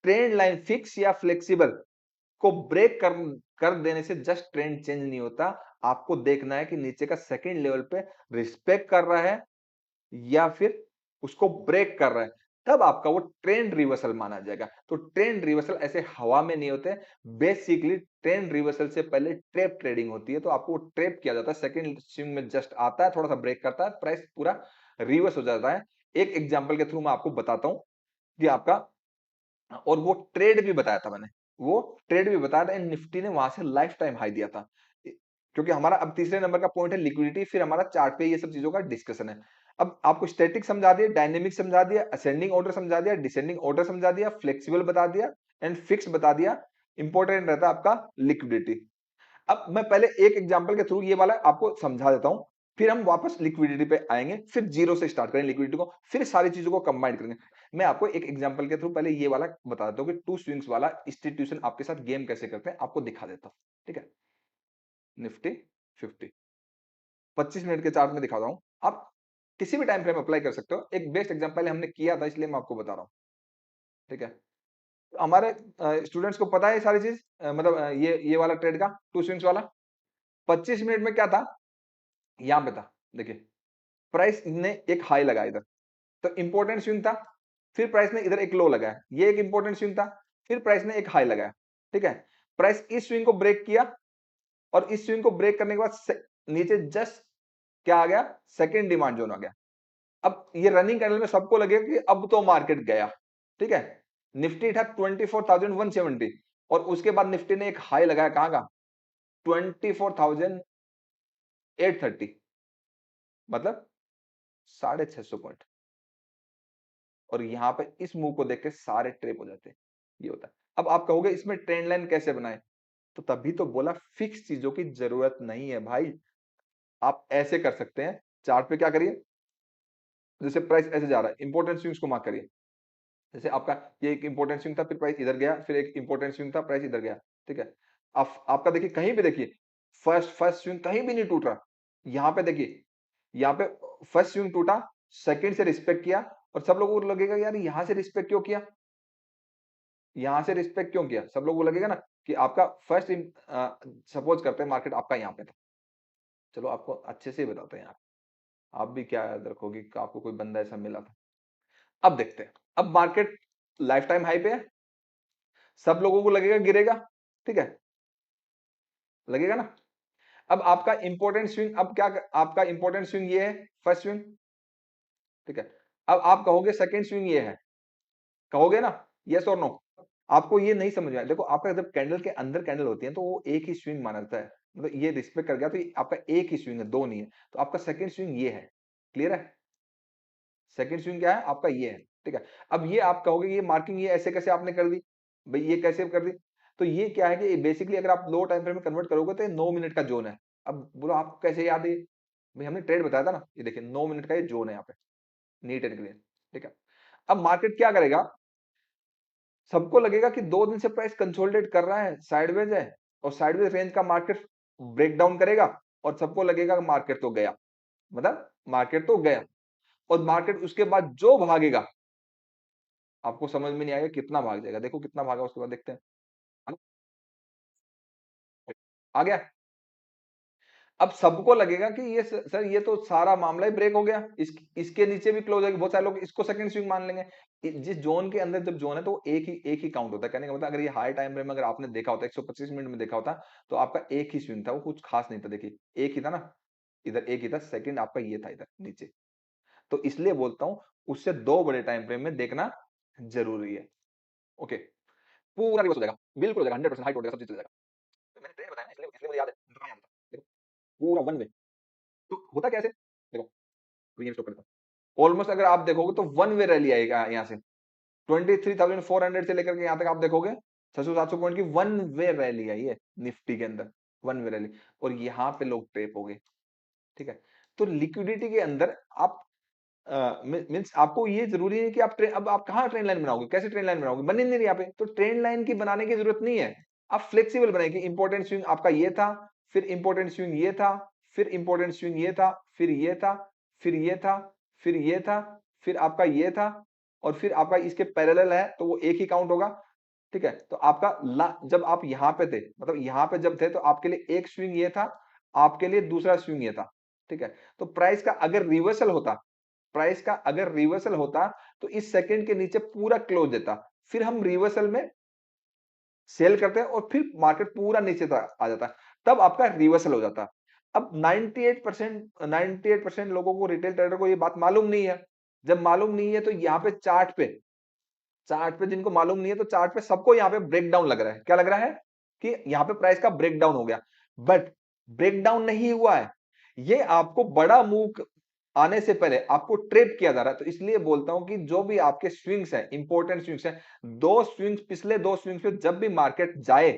ट्रेंड लाइन फिक्स या फ्लेक्सिबल को ब्रेक कर देने से जस्ट ट्रेंड चेंज नहीं होता। आपको देखना है कि नीचे का सेकंड लेवल पे रिस्पेक्ट कर रहा है या फिर उसको ब्रेक कर रहा है, तब आपका वो ट्रेंड रिवर्सल माना जाएगा। तो ट्रेंड रिवर्सल ऐसे हवा में नहीं होते, बेसिकली ट्रेंड रिवर्सल से पहले ट्रैप ट्रेडिंग होती है। तो आपको ट्रैप किया जाता है, सेकंड स्विंग में जस्ट आता है, थोड़ा सा ब्रेक करता है, प्राइस पूरा रिवर्स हो जाता है। एक एग्जांपल के थ्रू मैं आपको बताता हूं कि आपका, और वो ट्रेड भी बताया था मैंने, वो ट्रेड भी बताया था, निफ्टी ने वहां से लाइफ टाइम हाई दिया था। क्योंकि हमारा अब तीसरे नंबर का पॉइंट है लिक्विडिटी, फिर हमारा चार्ट पे ये सब चीजों का डिस्कशन है। अब आपको स्टैटिक समझा दिया, डायनेमिक समझा दिया, असेंडिंग ऑर्डर समझा दिया, डिसेंडिंग ऑर्डर समझा दिया, फ्लेक्सिबल बता दिया एंड फिक्स बता दिया। इंपॉर्टेंट रहता है आपका लिक्विडिटी। अब मैं पहले एक एग्जांपल के थ्रू ये वाला आपको समझा देता हूं, फिर हम वापस लिक्विडिटी पे आएंगे, फिर जीरो से स्टार्ट करेंगे लिक्विडिटी को, फिर सारी चीजों को कंबाइन करेंगे। मैं आपको एक एग्जांपल के थ्रू पहले ये वाला बता देता हूं कि टू स्विंग्स वाला इंस्टीट्यूशन आपके साथ गेम कैसे करते हैं, आपको दिखा देता हूं। ठीक है, निफ्टी 50 25 मिनट के चार्ट में दिखा रहा हूं, आप किसी भी टाइम फ्रेम अप्लाई कर सकते हो। एक बेस्ट एग्जांपल हमने किया था इसलिए मैं आपको बता रहा हूं। ठीक है, हमारे स्टूडेंट्स को पता है ये सारी चीज, मतलब ये वाला ट्रेड का टू स्विंग्स वाला 25 मिनट में क्या था, यहां पे था, देखिए प्राइस ने एक हाई लगाया इधर, तो इंपॉर्टेंट स्विंग था। फिर प्राइस ने इधर एक लो लगाया, ये एक इंपॉर्टेंट स्विंग था। फिर प्राइस ने एक हाई लगाया, ठीक है। प्राइस इस स्विंग को ब्रेक किया, और इस स्विंग को ब्रेक करने के बाद नीचे जस्ट क्या आ गया, सेकंड डिमांड जोन आ गया। अब ये रनिंग कैंडल में सबको लगेगा कि अब तो मार्केट गया, ठीक है। निफ्टी था 24,170, और उसके बाद निफ्टी ने एक हाई लगाया, कहां का, 24,830, मतलब 650 पॉइंट। और यहां पे इस मूव को देख के सारे ट्रेप हो जाते हैं, ये होता है। अब आप कहोगे इसमें ट्रेंड लाइन कैसे बनाए, तो तभी तो बोला फिक्स चीजों की जरूरत नहीं है भाई। आप ऐसे कर सकते हैं, चार्ट पे क्या करिए, जैसे प्राइस ऐसे जा रहा है, इंपॉर्टेंट स्विंग्स को मार्क करिए। जैसे आपका ये एक इंपॉर्टेंट स्विंग था, फिर प्राइस इधर गया, फिर एक इंपॉर्टेंट स्विंग था, प्राइस इधर गया, ठीक है। आप आपका देखिए, कहीं भी देखिए फर्स्ट स्विंग कहीं भी नहीं टूट रहा। यहाँ पे देखिए, यहाँ पे फर्स्ट स्विंग टूटा, सेकंड से रिस्पेक्ट किया, और सब लोगों को लगेगा यार यहाँ से रिस्पेक्ट क्यों किया, यहाँ से रिस्पेक्ट क्यों किया, सब लोगों को लगेगा ना कि आपका फर्स्ट, सपोज करते हैं मार्केट आपका यहाँ पे था। चलो आपको अच्छे से ही बताते हैं, आप भी क्या याद रखोगे कि आपको कोई बंदा ऐसा मिला था। अब देखते हैं, अब मार्केट लाइफ टाइम हाई पे है, सब लोगों को लगेगा गिरेगा, ठीक है, लगेगा ना। अब आपका इंपॉर्टेंट स्विंग, अब क्या, आपका इंपॉर्टेंट स्विंग ये है, फर्स्ट स्विंग, ठीक है। अब आप कहोगे सेकंड स्विंग ये है, कहोगे ना, यस और नो। आपको ये नहीं समझ में आया, देखो आपका जब कैंडल के अंदर कैंडल होती है तो वो एक ही स्विंग माना जाता है, मतलब ये रिस्पेक्ट कर गया तो ये आपका एक ही स्विंग है, दो नहीं है। तो आपका सेकंड स्विंग ये है, क्लियर है। सेकंड स्विंग क्या है आपका, ये है, ठीक है। अब ये आप कहोगे ये मार्किंग ये ऐसे कैसे आपने कर दी, भाई ये कैसे कर दी। तो ये क्या है कि बेसिकली अगर आप लो टाइम फ्रेम में कन्वर्ट करोगे तो ये 9 मिनट का जोन है। अब बोलो आपको कैसे याद है, भाई हमने ट्रेड बताया था ना, ये देखिए 9 मिनट का ये जोन है यहाँ पे, नीट एंड क्लियर, ठीक है। अब मार्केट क्या करेगा, सबको लगेगा कि 2 दिन से प्राइस कंसोलिडेट कर रहा है, साइडवेज है, और साइडवेज रेंज का मार्केट ब्रेक डाउन करेगा, और सबको लगेगा मार्केट तो गया, मतलब मार्केट तो गया और मार्केट उसके बाद जो भागेगा आपको समझ में नहीं आएगा कितना भाग जाएगा। देखो कितना भागा उसके बाद देखते हैं। है ना? आ गया? अब सबको लगेगा कि ये सर ये तो सारा मामला ही ब्रेक हो गया। इसके नीचे भी क्लोज है। बहुत सारे लोग इसको सेकंड स्विंग मान लेंगे। जिस जोन के अंदर जब जोन है तो वो एक ही काउंट होता है। कहने का मतलब अगर ये हाई टाइम फ्रेम में अगर आपने देखा होता 125 मिनट में देखा होता तो आपका एक ही स्विंग था, वो कुछ खास नहीं था। देखिए एक ही था ना, इधर एक ही था, सेकंड आपका ये था इधर नीचे। तो इसलिए बोलता हूं उससे 2 बड़े टाइम फ्रेम में देखना जरूरी है। ओके, पूरा रिवर्स हो जाएगा, बिल्कुल हो जाएगा, 100% हाइट हो जाएगा, सब चीज चल जाएगा। तो मैंने ट्रेंड बताया ना, इसलिए मुझे याद है, तो कहाँ याद था। देखो पूरा वन वे। तो होता कैसे, देखो प्रीमियम स्टॉक करता हूं। ऑलमोस्ट अगर आप देखोगे तो वन वे रैली आएगा यहाँ से 23,400 से लेकर के यहाँ तक आप देखोगे 600-700 पॉइंट की वन वे रैली आई है निफ्टी के अंदर, वन वे रैली। और यहाँ पे लोग ट्रेप हो गए। ठीक है, तो लिक्विडिटी के अंदर आप मीन्स आपको ये जरूरी है कि आप अब आप कहाँ ट्रेंड लाइन बनाओगे, कैसे ट्रेंड लाइन बनाओगे, बन ही नहीं रही यहाँ पे। तो ट्रेंड लाइन की बनाने की जरूरत नहीं है, आप फ्लेक्सिबल बनाएंगे। इंपॉर्टेंट स्विंग आपका ये था, फिर इंपॉर्टेंट स्विंग ये था, फिर इंपॉर्टेंट स्विंग ये था, फिर ये था, फिर ये था, फिर ये था, फिर आपका ये था, और फिर आपका इसके पैरेलल है तो वो एक ही काउंट होगा। ठीक है, तो आपका जब आप यहाँ पे थे, मतलब यहाँ पे जब थे तो आपके लिए एक स्विंग ये था, आपके लिए दूसरा स्विंग ये था। ठीक है, तो प्राइस का अगर रिवर्सल होता, प्राइस का अगर रिवर्सल होता तो इस सेकंड के नीचे पूरा क्लोज देता, फिर हम रिवर्सल में सेल करते हैं और फिर मार्केट पूरा नीचे तक आ जाता, तब आपका रिवर्सल हो जाता। अब 98% लोगों को, रिटेल ट्रेडर को ये बात मालूम नहीं है। जब मालूम नहीं है तो यहाँ पे चार्ट पे जिनको मालूम नहीं है तो चार्ट पे सबको यहाँ पे ब्रेक डाउन लग रहा है। क्या लग रहा है कि यहाँ पे प्राइस का ब्रेक डाउन हो गया, बट ब्रेक डाउन नहीं हुआ है। ये आपको बड़ा मूव आने से पहले आपको ट्रेप किया जा रहा है। तो इसलिए बोलता हूं कि जो भी आपके स्विंग्स हैं, इंपॉर्टेंट स्विंग्स हैं, दो स्विंग्स, पिछले दो स्विंग्स पे जब भी मार्केट जाए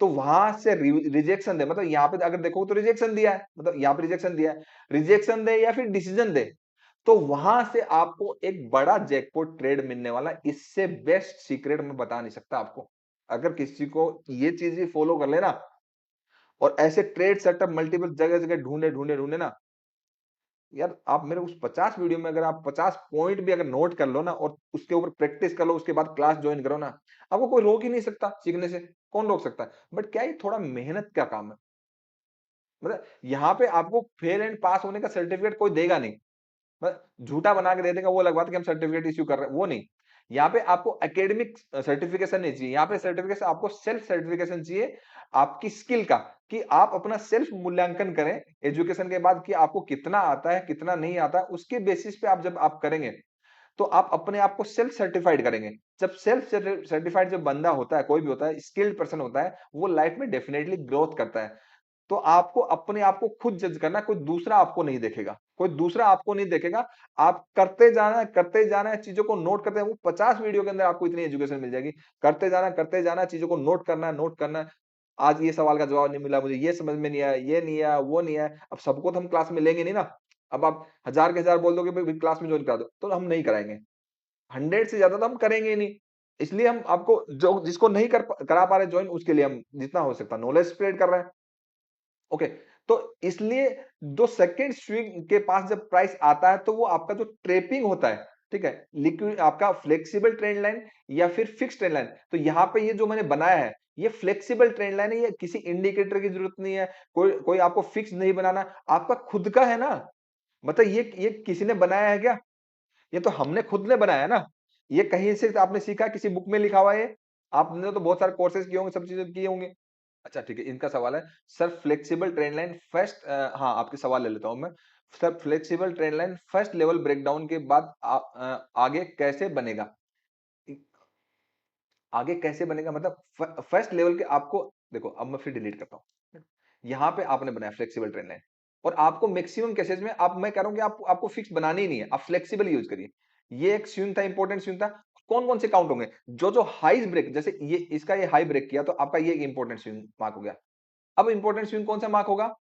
तो वहां से रिजेक्शन दे। मतलब यहाँ पे अगर देखो तो रिजेक्शन दिया है, मतलब यहाँ पे रिजेक्शन दिया है, रिजेक्शन दे या फिर डिसीजन दे, तो वहां से आपको एक बड़ा जैकपॉट ट्रेड मिलने वाला। इससे बेस्ट सीक्रेट मैं बता नहीं सकता आपको। अगर किसी को ये चीज भी फॉलो कर लेना और ऐसे ट्रेड सेटअप मल्टीपल जगह जगह ढूंढे ढूंढे ढूंढे ना, यार आप मेरे उस 50 वीडियो में अगर आप 50 पॉइंट भी अगर नोट कर लो ना और उसके ऊपर प्रैक्टिस कर लो, उसके बाद क्लास ज्वाइन करो ना, आपको कोई रोक ही नहीं सकता सीखने से। कौन रोक सकता है? बट क्या ये थोड़ा मेहनत का काम है। मतलब यहाँ पे आपको फेल एंड पास होने का सर्टिफिकेट कोई देगा नहीं, बस झूठा बना के दे देगा, वो अलग बात है कि हम सर्टिफिकेट इश्यू कर रहे हैं, वो नहीं। यहाँ पे आपको एकेडमिक सर्टिफिकेशन नहीं चाहिए, यहाँ पे सर्टिफिकेशन आपको सेल्फ सर्टिफिकेशन चाहिए आपकी स्किल का, कि आप अपना सेल्फ मूल्यांकन करें एजुकेशन के बाद कि आपको कितना आता है कितना नहीं आता है। उसके बेसिस पे आप जब आप करेंगे तो आप अपने आप को सेल्फ सर्टिफाइड करेंगे। जब सेल्फ सर्टिफाइड जब बंदा होता है, कोई भी होता है, स्किल्ड पर्सन होता है, वो लाइफ में डेफिनेटली ग्रोथ करता है। तो आपको अपने आप को खुद जज करना है, कोई दूसरा आपको नहीं देखेगा, कोई दूसरा आपको नहीं देखेगा। आप करते जाना है, चीजों को नोट करते हैं। वो 50 वीडियो के अंदर आपको इतनी एजुकेशन मिल जाएगी। करते जाना है, चीजों को नोट करना है, नोट करना है। आज ये सवाल का जवाब नहीं मिला मुझे, ये समझ में नहीं आया, ये नहीं आया, वो नहीं आया। अब सबको तो हम क्लास में लेंगे नहीं ना। अब आप हजार के हजार बोल दोगे भाई क्लास में ज्वाइन करा दो, तो हम नहीं कराएंगे। 100 से ज्यादा तो हम करेंगे ही नहीं। इसलिए हम आपको जो जिसको नहीं करा पा रहे ज्वाइन, उसके लिए हम जितना हो सकता नॉलेज स्प्रेड कर रहे हैं। ओके, तो इसलिए जो सेकंड स्विंग के पास जब प्राइस आता है तो वो आपका जो ट्रेपिंग होता है, ठीक है, लिक्विड आपका फ्लेक्सिबल ट्रेंड लाइन या फिर फिक्स ट्रेंड लाइन। तो यहाँ पे ये जो मैंने बनाया है ये फ्लेक्सिबल ट्रेंड लाइन है, ये किसी इंडिकेटर की जरूरत नहीं है, कोई कोई आपको फिक्स नहीं बनाना, आपका खुद का है ना। मतलब ये किसी ने बनाया है क्या? ये तो हमने खुद ने बनाया है ना। ये कहीं से आपने सीखा, किसी बुक में लिखा हुआ है ये? आपने तो बहुत सारे कोर्सेज किए होंगे, सब चीजें किए होंगे। अच्छा ठीक है, इनका सवाल है sir flexible trend line first, हाँ आपके सवाल ले लेता हूं मैं। Sir flexible trend line first level breakdown के बाद आगे कैसे बनेगा? आगे कैसे बनेगा मतलब फर्स्ट लेवल के आपको, देखो अब मैं फिर डिलीट करता हूं। यहाँ पे आपने बनाया फ्लेक्सिबल ट्रेंड लाइन और आपको मैक्सिमम केसेस में, आप मैं कह रहा हूं कि आपको फिक्स बनानी ही नहीं है, आप फ्लेक्सिबल यूज करिए। ये एक स्विंग था, इंपॉर्टेंट स्विंग था। कौन कौन से काउंट होंगे? जो जो हाई ब्रेक, जैसे ये इसका ये हाई ब्रेक किया तो आपका ये इंपॉर्टेंट स्विंग मार्क हो गया। अब इंपॉर्टेंट स्विंग कौन सा मार्क होगा?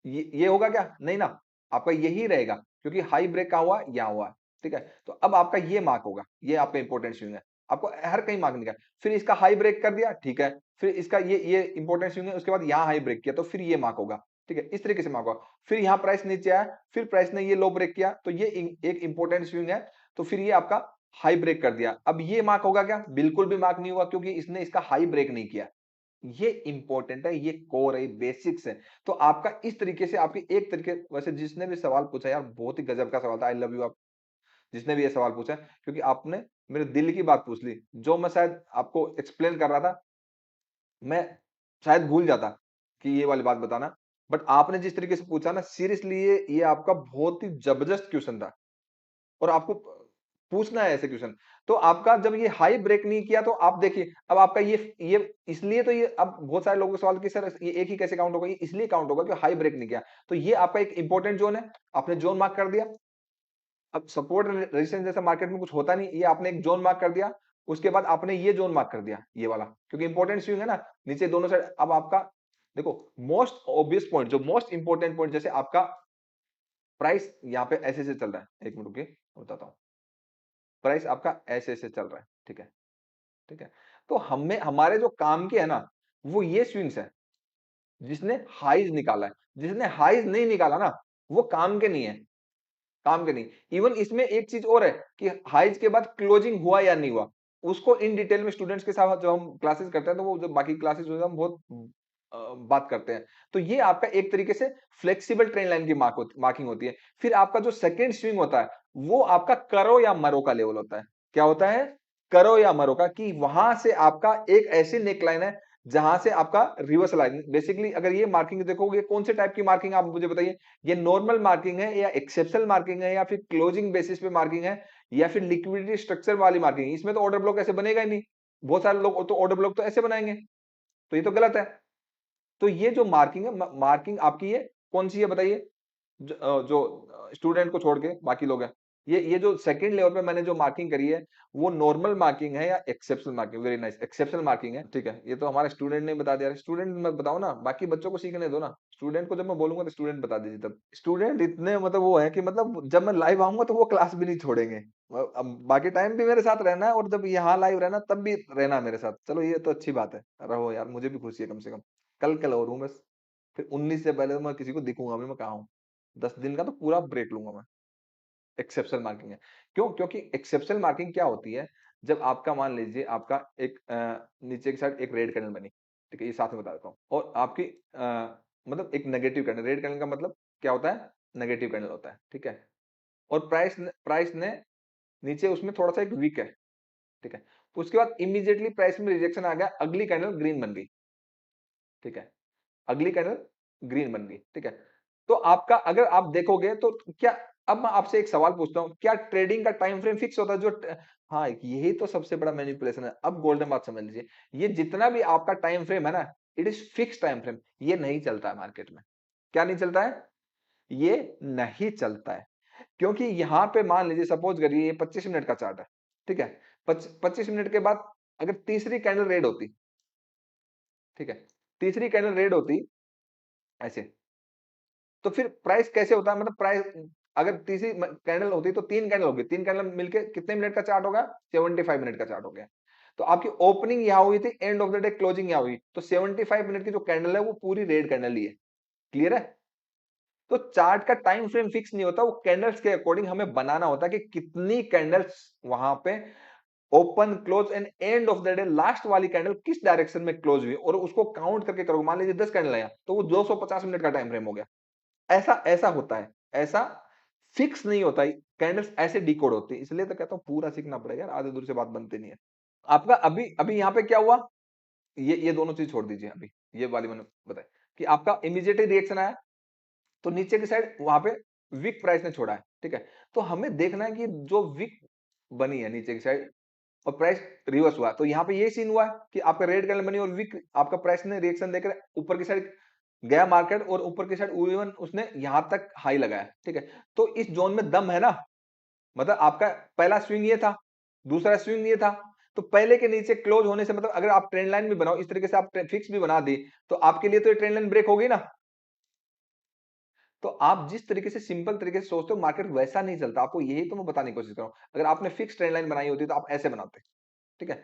ये होगा क्या? नहीं ना, आपका यही रहेगा क्योंकि हाई ब्रेक का हुआ, यहाँ हुआ। ठीक है, तो अब आपका ये मार्क होगा, ये आपका इंपॉर्टेंट स्विंग है। आपको हर कहीं मार्क नहीं किया, फिर इसका हाई ब्रेक कर दिया, ठीक है, फिर इसका ये इंपॉर्टेंट स्विंग है, उसके बाद यहाँ हाई ब्रेक किया तो फिर ये मार्क होगा। ठीक है, इस तरीके से मार्क हुआ। फिर यहाँ प्राइस नीचे आया, फिर प्राइस ने ये लो ब्रेक किया, तो ये एक इंपॉर्टेंट स्विंग है, तो फिर ये आपका हाई ब्रेक कर दिया। अब ये मार्क होगा क्या? बिल्कुल भी मार्क नहीं हुआ, क्योंकि इसने इसका हाई ब्रेक नहीं किया। ये इंपॉर्टेंट है, ये कोर है, बेसिक्स है। तो आपका इस तरीके से आपकी एक तरीके, वैसे जिसने भी सवाल पूछा यार बहुत ही गजब का सवाल था, आई लव यू आप जिसने भी ये सवाल पूछा, क्योंकि आपने मेरे दिल की बात पूछ ली। जो मैं शायद आपको एक्सप्लेन कर रहा था, मैं शायद भूल जाता कि ये वाली बात बताना, बट आपने जिस तरीके से पूछा ना, सीरियसली ये आपका बहुत ही जबरदस्त क्वेश्चन था, और आपको पूछना है ऐसे क्वेश्चन। तो आपका जब ये हाई ब्रेक नहीं किया, तो आप देखिए अब आपका ये इसलिए, तो ये अब बहुत सारे लोगों के सवाल कि सर ये एक ही कैसे काउंट होगा, ये इसलिए काउंट होगा कि हाई ब्रेक नहीं किया। तो ये आपका एक इंपॉर्टेंट जोन है, आपने जोन मार्क कर दिया। अब सपोर्ट रेजिस्टेंस जैसा मार्केट में कुछ होता नहीं, ये आपने एक जोन मार्क कर दिया। उसके बाद आपने ये जोन मार्क कर दिया, ये वाला, क्योंकि इंपॉर्टेंट स्विंग है ना, नीचे दोनों साइड। अब आपका देखो, मोस्ट ऑब्वियस पॉइंट, जो मोस्ट इंपॉर्टेंट पॉइंट, जैसे आपका प्राइस यहाँ पे ऐसे से चल रहा है, एक मिनट रुकिए बताता हूँ। प्राइस आपका ऐसे ऐसे चल रहा है, ठीक है, ठीक है। तो हमें हमारे जो काम के है ना, वो ये स्विंग्स है, जिसने हाईज निकाला है। जिसने हाईज नहीं निकाला ना, वो काम के नहीं है, काम के नहीं। इवन इसमें एक चीज और है कि हाइज के बाद क्लोजिंग हुआ या नहीं हुआ, उसको इन डिटेल में स्टूडेंट्स के साथ जो हम क्लासेस करते हैं, तो वो जो बाकी क्लासेस होते हैं हम बहुत बात करते हैं। तो ये आपका एक तरीके से फ्लेक्सिबल ट्रेंड लाइन की मार्किंग होती है। फिर आपका जो सेकंड स्विंग होता है, वो आपका करो या मरो का लेवल होता है। क्या होता है? करो या मरो का, कि वहां से आपका एक ऐसी नेक लाइन है जहां से आपका रिवर्स लाइन, बेसिकली अगर ये मार्किंग देखोगे, कौन से टाइप की मार्किंग आप मुझे बताइए, ये नॉर्मल मार्किंग है, या एक्सेप्शनल मार्किंग है, या फिर क्लोजिंग बेसिस पे मार्किंग है, या फिर लिक्विडिटी स्ट्रक्चर वाली मार्किंग है? इसमें तो ऑर्डर ब्लॉक ऐसे बनेगा ही नहीं। बहुत सारे लोग तो ऑर्डर ब्लॉक तो ऐसे बनाएंगे, तो ये तो गलत है। तो ये जो मार्किंग है, मार्किंग आपकी ये कौन सी है बताइए? जो स्टूडेंट को छोड़ के बाकी लोग हैं, ये जो सेकंड लेवल पे मैंने जो मार्किंग करी है, वो नॉर्मल मार्किंग है या exceptional marking? Very nice, exceptional marking है, ठीक है। ये तो हमारा स्टूडेंट ने बता दिया। स्टूडेंट मत बताओ ना, बाकी बच्चों को सीखने दो ना। स्टूडेंट को जब मैं बोलूंगा तो स्टूडेंट बता दीजिए। तब स्टूडेंट इतने मतलब वो है कि मतलब जब मैं लाइव आऊंगा तो वो क्लास भी नहीं छोड़ेंगे। अब बाकी टाइम भी मेरे साथ रहना है, और जब यहाँ लाइव रहना तब भी रहना है मेरे साथ। चलो ये तो अच्छी बात है, रहो यार, मुझे भी खुशी है कम से कम। कल और हूँ बस, फिर 19 से पहले तो मैं किसी को दिखूंगा भी मैं कहाँ हूँ। 10 दिन का तो पूरा ब्रेक लूंगा मैं। एक्सेप्शनल मार्किंग है। क्यों? क्योंकि एक्सेप्शनल मार्किंग क्या होती है, जब आपका मान लीजिए आपका एक नीचे की साइड एक रेड कैंडल बनी, ठीक है, ये साथ में बता देता हूँ, और आपकी मतलब एक नेगेटिव कैंडल, रेड कैंडल का मतलब क्या होता है? नेगेटिव कैंडल होता है, ठीक है। और प्राइस ने नीचे उसमें थोड़ा सा एक वीक है, ठीक है। उसके बाद इमीडिएटली प्राइस में रिजेक्शन आ गया, अगली कैंडल ग्रीन बन गई, ठीक है। अगली कैंडल ग्रीन बन गई, ठीक है। तो आपका अगर आप देखोगे तो क्या, अब मैं आपसे एक सवाल पूछता हूं, क्या ट्रेडिंग का टाइम फ्रेम फिक्स होता है? हाँ, यही तो सबसे बड़ा मैनिपुलेशन है। अब गोल्डन बात समझ लीजिए, ये जितना भी आपका टाइम फ्रेम है ना, it is fix time frame, ये नहीं चलता है मार्केट में। क्या नहीं चलता है? ये नहीं चलता है, क्योंकि यहां पे मान लीजिए सपोज करिए ये 25 मिनट का चार्ट है, ठीक है। 25 मिनट के बाद अगर तीसरी कैंडल रेड होती, ठीक है, तीसरी कैंडल रेड होती ऐसे, तो फिर प्राइस कैसे होता है? मतलब प्राइस अगर तीसरी कैंडल होती तो तीन कैंडल होगी, तीन कैंडल मिलके कितने मिनट का चार्ट होगा? 75 मिनट का चार्ट हो गया। तो आपकी ओपनिंग यहां हुई थी, end of the day closing यहां हुई, तो 75 मिनट की जो कैंडल है वो पूरी रेड कैंडल ही है। क्लियर है? तो चार्ट का टाइम फ्रेम फिक्स नहीं होता, वो कैंडल्स के अकॉर्डिंग हमें बनाना होता है कि कितनी कैंडल्स वहां पे open close and end of the day last वाली कैंडल किस डायरेक्शन में क्लोज हुई, और उसको काउंट करके करोगे। मान लीजिए 10 कैंडल आया, तो वो 250 मिनट का टाइम फ्रेम हो गया। ऐसा ऐसा होता है, ऐसा फिक्स नहीं होता है। कैंडल्स ऐसे डिकोड होती है, इसलिए तो कहता हूँ पूरा सीखना पड़ेगा यार, आधे दूर से बात बनती नहीं है। आपका अभी अभी यहाँ पे क्या हुआ, ये दोनों चीज छोड़ दीजिए अभी, ये वाली मैंने बताई कि आपका इमीडिएट रिएक्शन आया, तो नीचे की साइड वहां पे वीक प्राइस ने छोड़ा है, ठीक है। तो हमें देखना है कि जो वीक बनी है नीचे की साइड और प्राइस रिवर्स हुआ, तो यहाँ पे ये सीन हुआ है कि आपका रेड कैंडल बनी और वीक आपका प्राइस ने रिएक्शन देकर ऊपर की साइड गया मार्केट, और ऊपर की साइड इवन उसने यहां तक हाई लगाया, ठीक है। तो इस जोन में दम है ना, मतलब आपका पहला स्विंग ये था, दूसरा स्विंग ये था, तो पहले के नीचे क्लोज होने से मतलब अगर आप ट्रेंड लाइन भी बनाओ इस तरीके से, आप फिक्स भी बना दी, तो आपके लिए तो ये ट्रेंड लाइन ब्रेक होगी ना। तो आप जिस तरीके से सिंपल तरीके से सोचते हो, मार्केट वैसा नहीं चलता। आपको यही तो मैं बताने की कोशिश कर रहा हूं। अगर आपने फिक्स ट्रेंड लाइन बनाई होती तो आप ऐसे बनाते, ठीक है,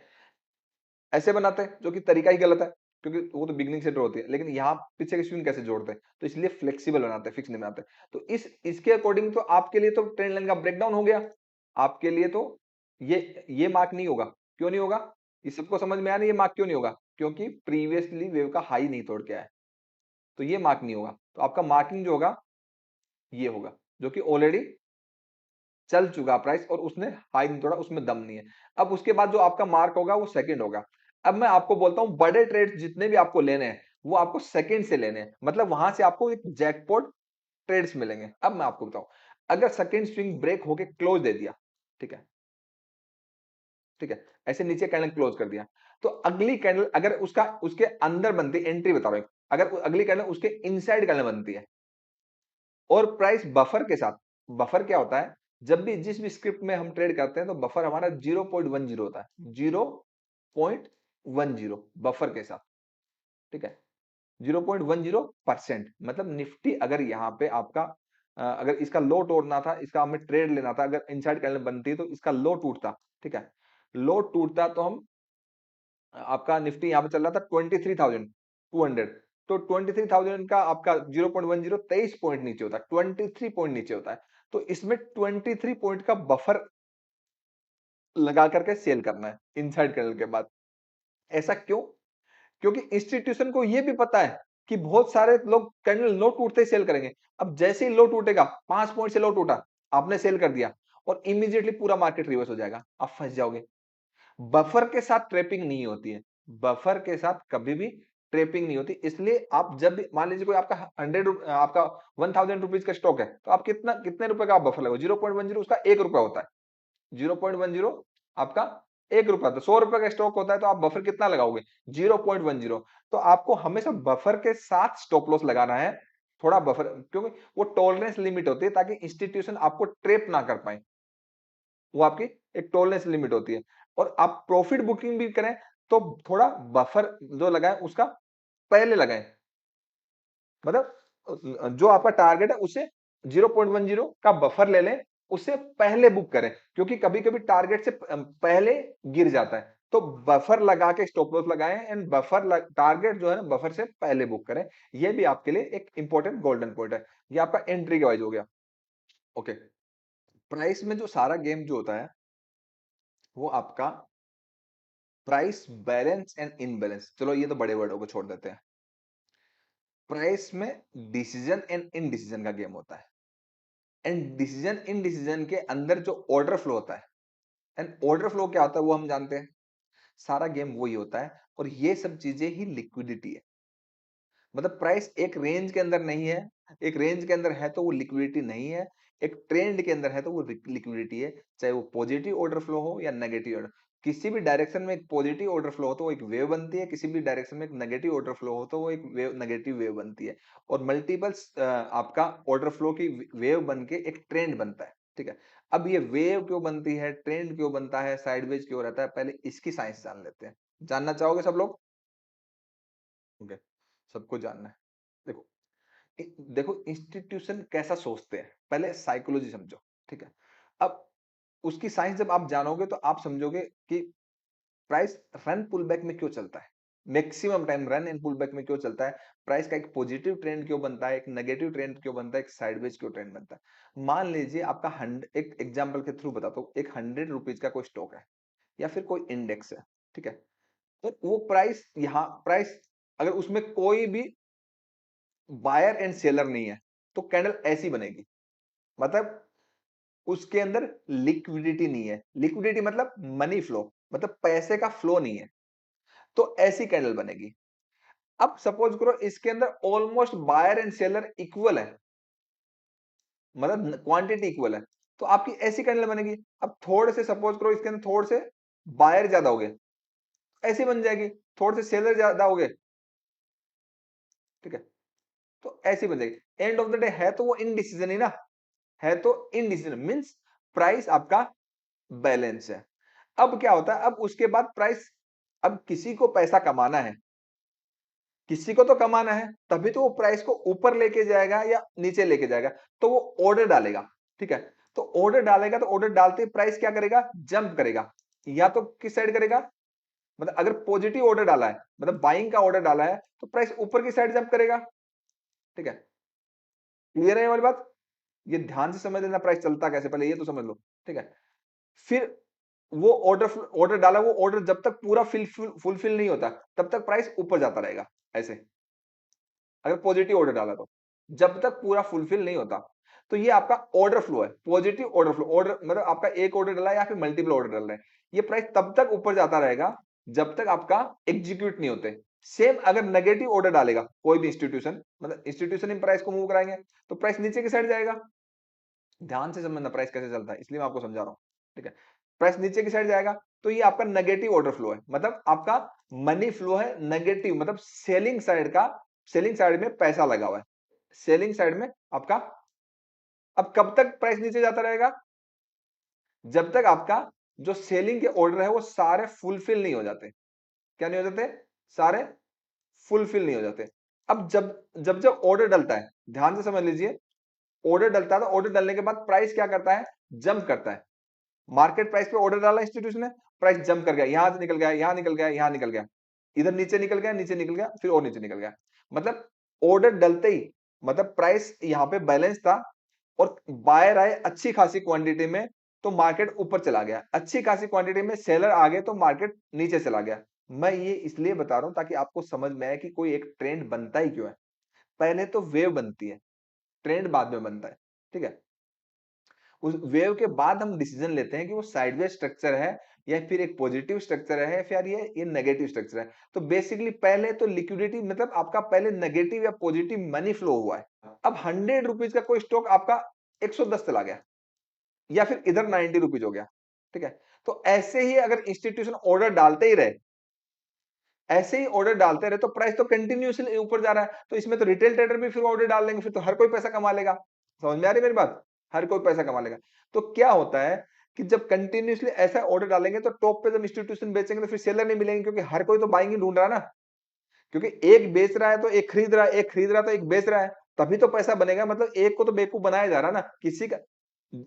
ऐसे बनाते, जो कि तरीका ही गलत है। क्योंकि वो तो बिगनिंग से ड्रॉ होती है, लेकिन यहाँ पीछे की स्विंग कैसे जोड़ते हैं, तो इसलिए फ्लेक्सिबल बनाते हैं, फिक्स नहीं बनाते। तो इसके अकॉर्डिंग तो आपके लिए तो ट्रेंड लाइन का ब्रेकडाउन हो गया। आपके लिए तो ये मार्क नहीं होगा। क्यों नहीं होगा? ये सबको समझ में आ रहा है ये मार्क क्यों नहीं होगा? क्योंकि प्रीवियसली वेव का हाई नहीं तोड़ के आया है, तो ये मार्क नहीं होगा। तो आपका मार्किंग जो होगा ये होगा, जो कि ऑलरेडी चल चुका प्राइस और उसने हाई नहीं तोड़ा, उसमें दम नहीं है। अब उसके बाद जो आपका मार्क होगा वो सेकंड होगा। अब मैं आपको बोलता हूं बड़े ट्रेड्स जितने भी आपको लेने हैं वो आपको सेकंड से लेने हैं, मतलब वहां से आपको एक जैकपॉट ट्रेड्स मिलेंगे। अब मैं आपको बताऊं, अगर सेकंड स्विंग ब्रेक होके क्लोज दे दिया, ठीक है, ठीक है, ऐसे नीचे कैंडल क्लोज कर दिया, तो अगली कैंडल अगर उसके अंदर बनती है, एंट्री बता रहा हूं, अगर अगली कैंडल उसके इनसाइड कैंडल बनती है और प्राइस बफर के साथ, बफर क्या होता है, जब भी जिस भी स्क्रिप्ट में हम ट्रेड करते हैं तो बफर हमारा 0.10 होता है, 0.10 बफर के साथ, ठीक है, 0.10%। मतलब निफ्टी अगर यहाँ पे आपका अगर इसका लो तोड़ना था, इसका हमें ट्रेड लेना था, अगर इनसाइड कैंडल बनती तो इसका लो टूटता, ठीक है, लो टूटता तो हम आपका निफ्टी यहाँ पे चल रहा था 23,200, तो 23,000 का आपका 0.10 23 पॉइंट नीचे होता है, 23 पॉइंट नीचे होता है। तो इसमें 23 पॉइंट का बफर लगा करके सेल करना है इनसाइड कैंडल के बाद। ऐसा क्यों? क्योंकि इंस्टीट्यूशन को यह भी पता है कि बहुत सारे लोग कैंडल लो टूटते ही सेल करेंगे। अब जैसे ही लो टूटेगा, 5 पॉइंट से लो टूटा, आपने सेल कर दिया और इमीडिएटली पूरा मार्केट रिवर्स हो जाएगा, आप फंस जाओगे। बफर के साथ ट्रेपिंग नहीं होती है, बफर के साथ कभी भी ट्रेपिंग नहीं होती। इसलिए आप जब भी मान लीजिए कोई आपका 1,000 रुपीज का स्टॉक है, तो आप कितने रुपए का आप बफर लगाओ? 0.10, उसका 1 रुपया होता है। 0.10 आपका 1 रुपया, तो 100 रुपए का स्टॉक होता है, तो आप बफर कितना लगाओगे? 0.10। तो आपको हमेशा बफर के साथ स्टॉप लॉस लगाना है, थोड़ा बफर, क्योंकि वो टॉलरेंस लिमिट होती है ताकि इंस्टीट्यूशन आपको ट्रेप ना कर पाए। वो आपकी एक टॉलरेंस लिमिट होती है। और आप प्रॉफिट बुकिंग भी करें तो थोड़ा बफर जो लगाएं उसका पहले लगाएं, मतलब जो आपका टारगेट है उससे 0.10 का बफर ले लें, उससे पहले बुक करें, क्योंकि कभी कभी टारगेट से पहले गिर जाता है। तो बफर लगा के स्टॉप लॉस लगाएं एंड टारगेट जो है ना बफर से पहले बुक करें। यह भी आपके लिए एक इंपॉर्टेंट गोल्डन पॉइंट है। ये आपका एंट्री के वाइज हो गया। ओके, प्राइस में जो सारा गेम जो होता है वो आपका प्राइस बैलेंस एंड इनबैलेंस, चलो ये तो बड़े वर्डों को छोड़ देते हैं। प्राइस में डिसीजन एंड इनडिसीजन का गेम होता है, एंड डिसीजन इनडिसीजन के अंदर जो ऑर्डर फ्लो होता है, एंड ऑर्डर फ्लो क्या होता है वो हम जानते हैं। सारा गेम वही होता है, और ये सब चीजें ही लिक्विडिटी है। मतलब प्राइस एक रेंज के अंदर नहीं है, एक रेंज के अंदर है तो वो लिक्विडिटी नहीं है, एक ट्रेंड के अंदर है तो वो लिक्विडिटी है। चाहे वो पॉजिटिव ऑर्डर फ्लो हो या नेगेटिव ऑर्डर, किसी भी डायरेक्शन में एक पॉजिटिव ऑर्डर फ्लो हो तो वो एक वेव बनती है, किसी भी डायरेक्शन में एक नेगेटिव ऑर्डर फ्लो हो तो वो एक वेव, नेगेटिव वेव बनती है। और मल्टीपल्स आपका ऑर्डर फ्लो की वेव बन के एक ट्रेंड बनता है, ठीक है। अब ये वेव क्यों बनती है, ट्रेंड क्यों बनता है, साइडवेज क्यों रहता है, पहले इसकी साइंस जान लेते हैं। जानना चाहोगे सब लोग? ओके, सबको जानना है। देखो, देखो इंस्टीट्यूशन कैसा सोचते हैं, पहले साइकोलॉजी समझो, ठीक है। अब उसकी साइंस जब आप जानोगे तो आप समझोगे कि प्राइस रन पुल बैक में क्यों चलता है, maximum time run and pull back में क्यों चलता है, प्राइस का एक पॉजिटिव ट्रेंड क्यों बनता है, एक नेगेटिव ट्रेंड क्यों बनता है, एक साइडवेज क्यों ट्रेंड बनता है। मान लीजिए आपका एक एग्जांपल के थ्रू बताता हूँ, एक 100 रुपीज का कोई स्टॉक है या फिर कोई इंडेक्स है, ठीक है। तो वो प्राइस, यहाँ प्राइस अगर उसमें कोई भी बायर एंड सेलर नहीं है तो कैंडल ऐसी बनेगी, मतलब उसके अंदर लिक्विडिटी नहीं है। लिक्विडिटी मतलब मनी फ्लो, मतलब पैसे का फ्लो नहीं है, तो ऐसी कैंडल बनेगी। अब सपोज करो इसके अंदर almost buyer and seller equal है, मतलब क्वांटिटी इक्वल है, तो आपकी ऐसी कैंडल बनेगी। अब थोड़े से सपोज करो इसके अंदर थोड़े से बायर ज्यादा हो गए, ऐसी बन जाएगी। थोड़े से सेलर ज्यादा हो गए, ठीक है, तो ऐसी बन जाएगी। एंड ऑफ द डे है तो वो इनडिसीजन ही ना, है तो इनडिसीजन, मींस प्राइस आपका बैलेंस है। अब क्या होता है, अब उसके बाद प्राइस, अब किसी को पैसा कमाना है, किसी को तो कमाना है, तभी तो वो प्राइस को ऊपर लेके जाएगा या नीचे लेके जाएगा, तो वो ऑर्डर डालेगा, ठीक है। तो ऑर्डर डालेगा, तो ऑर्डर डालते प्राइस क्या करेगा, जंप करेगा, या तो किस साइड करेगा, मतलब अगर पॉजिटिव ऑर्डर डाला है, मतलब बाइंग का ऑर्डर डाला है, तो प्राइस ऊपर की साइड जंप करेगा। ठीक है, क्लियर है ये वाली बात? ये ध्यान से समझ लेना, प्राइस चलता कैसे, पहले ये तो समझ लो। ठीक है, फिर वो ऑर्डर डाला, वो ऑर्डर जब तक पूरा फुलफिल नहीं होता, तब तक प्राइस ऊपर जाता रहेगा ऐसे, अगर पॉजिटिव ऑर्डर डाला तो, जब तक पूरा फुलफिल नहीं होता। तो ये आपका ऑर्डर फ्लो है, पॉजिटिव ऑर्डर फ्लो। ऑर्डर मतलब आपका एक ऑर्डर डाला है या फिर मल्टीपल ऑर्डर डाल रहे हैं, ये प्राइस तब तक ऊपर जाता रहेगा जब तक आपका एग्जीक्यूट नहीं होते। सेम अगर नेगेटिव ऑर्डर डालेगा कोई भी इंस्टीट्यूशन, मतलब इंस्टीट्यूशन इन प्राइस को मूव कराएंगे, तो प्राइस नीचे की साइड जाएगा। ध्यान से समझना प्राइस कैसे चलता है, इसलिए मैं आपको समझा रहा हूं। ठीक है, प्राइस नीचे की साइड जाएगा, तो ये आपका नेगेटिव ऑर्डर फ्लो है, मतलब आपका मनी फ्लो है नेगेटिव, मतलब सेलिंग साइड का, सेलिंग साइड में पैसा लगा हुआ है, सेलिंग साइड में आपका। अब कब तक प्राइस नीचे जाता रहेगा? जब तक आपका जो सेलिंग के ऑर्डर है वो सारे फुलफिल नहीं हो जाते। क्या नहीं हो जाते? सारे फुलफिल नहीं हो जाते। अब जब जब जब ऑर्डर डलता है, ध्यान से समझ लीजिए, ऑर्डर डलता है तो ऑर्डर डलने के बाद प्राइस क्या करता है? जंप करता है। मार्केट प्राइस पे ऑर्डर डाला इंस्टीट्यूशन ने, प्राइस जंप कर गया, यहां से निकल गया, यहां निकल गया, यहां निकल गया, इधर नीचे निकल गया, नीचे निकल गया, फिर और नीचे निकल गया। मतलब ऑर्डर डलते ही, मतलब प्राइस यहां पे बैलेंस था और बायर आए अच्छी खासी क्वांटिटी में, तो मार्केट ऊपर चला गया। अच्छी खासी क्वांटिटी में सेलर आ गए तो मार्केट नीचे चला गया। मैं ये इसलिए बता रहा हूं ताकि आपको समझ में आए कि कोई एक ट्रेंड बनता ही क्यों है। पहले तो वेव बनती है, ट्रेंड बाद में बनता है। ठीक है, उस वेव के बाद हम डिसीजन लेते हैं कि वो साइडवेज स्ट्रक्चर है या फिर एक पॉजिटिव स्ट्रक्चर है, फिर ये नेगेटिव स्ट्रक्चर है। तो बेसिकली पहले तो लिक्विडिटी, मतलब आपका पहले नेगेटिव या पॉजिटिव मनी फ्लो हुआ है। अब 100 रुपीज का कोई स्टॉक आपका 110 चला गया, या फिर इधर 90 रुपीज हो गया। ठीक है, तो ऐसे ही अगर इंस्टीट्यूशन ऑर्डर डालते ही रहे, ऐसे ही ऑर्डर डालते रहे, तो प्राइस तो कंटिन्यूसली ऊपर जा रहा है, तो इसमें तो रिटेल ट्रेडर भी फिर ऑर्डर डाल लेंगे, फिर तो हर कोई पैसा कमा लेगा। समझ में आ रही है मेरी बात? हर कोई पैसा कमा लेगा। तो क्या होता है कि जब कंटिन्यूसली ऐसा ऑर्डर डालेंगे, तो टॉप पे जब इंस्टीट्यूशन बेचेंगे तो फिर सेलर नहीं मिलेंगे, क्योंकि हर कोई तो बाइंग ही ढूंढ रहा है ना। क्योंकि एक बेच रहा है तो एक खरीद रहा है, एक खरीद रहा है तो एक बेच रहा है, तभी तो पैसा बनेगा। मतलब एक को तो बेवकूफ बनाया जा रहा है ना किसी का।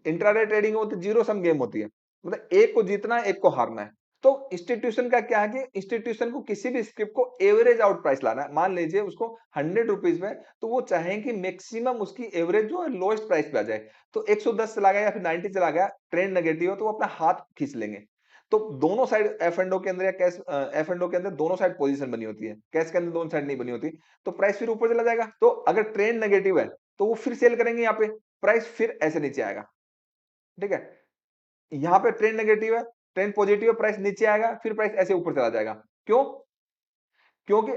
इंट्राडे ट्रेडिंग होती है, जीरो सम गेम होती है, मतलब एक को जीतना है, एक को हारना है। तो इंस्टीट्यूशन का क्या है कि इंस्टीट्यूशन को किसी भी स्क्रिप्ट को एवरेज आउट प्राइस लाना है। मान लीजिए उसको 100 रुपीज में, तो वो चाहें कि मैक्सिमम उसकी एवरेज जो है लोएस्ट प्राइस पे आ जाए। तो 110 चला गया या फिर 90 चला गया, ट्रेंड नेगेटिव हो, तो वो अपना हाथ खींच लेंगे। तो दोनों साइड एफ एंड ओ के अंदर या कैश, एफ एंड ओ के अंदर दोनों साइड पोजीशन बनी होती है, कैश के अंदर दोनों साइड नहीं बनी होती। तो प्राइस फिर ऊपर चला जाएगा। तो अगर ट्रेंड नेगेटिव है तो वो फिर सेल करेंगे, यहाँ पे प्राइस फिर ऐसे नीचे आएगा। ठीक है, यहाँ पे ट्रेंड नेगेटिव है, ट्रेंड पॉजिटिव है, प्राइस नीचे आएगा, फिर प्राइस ऐसे ऊपर चला जाएगा। क्यों? क्योंकि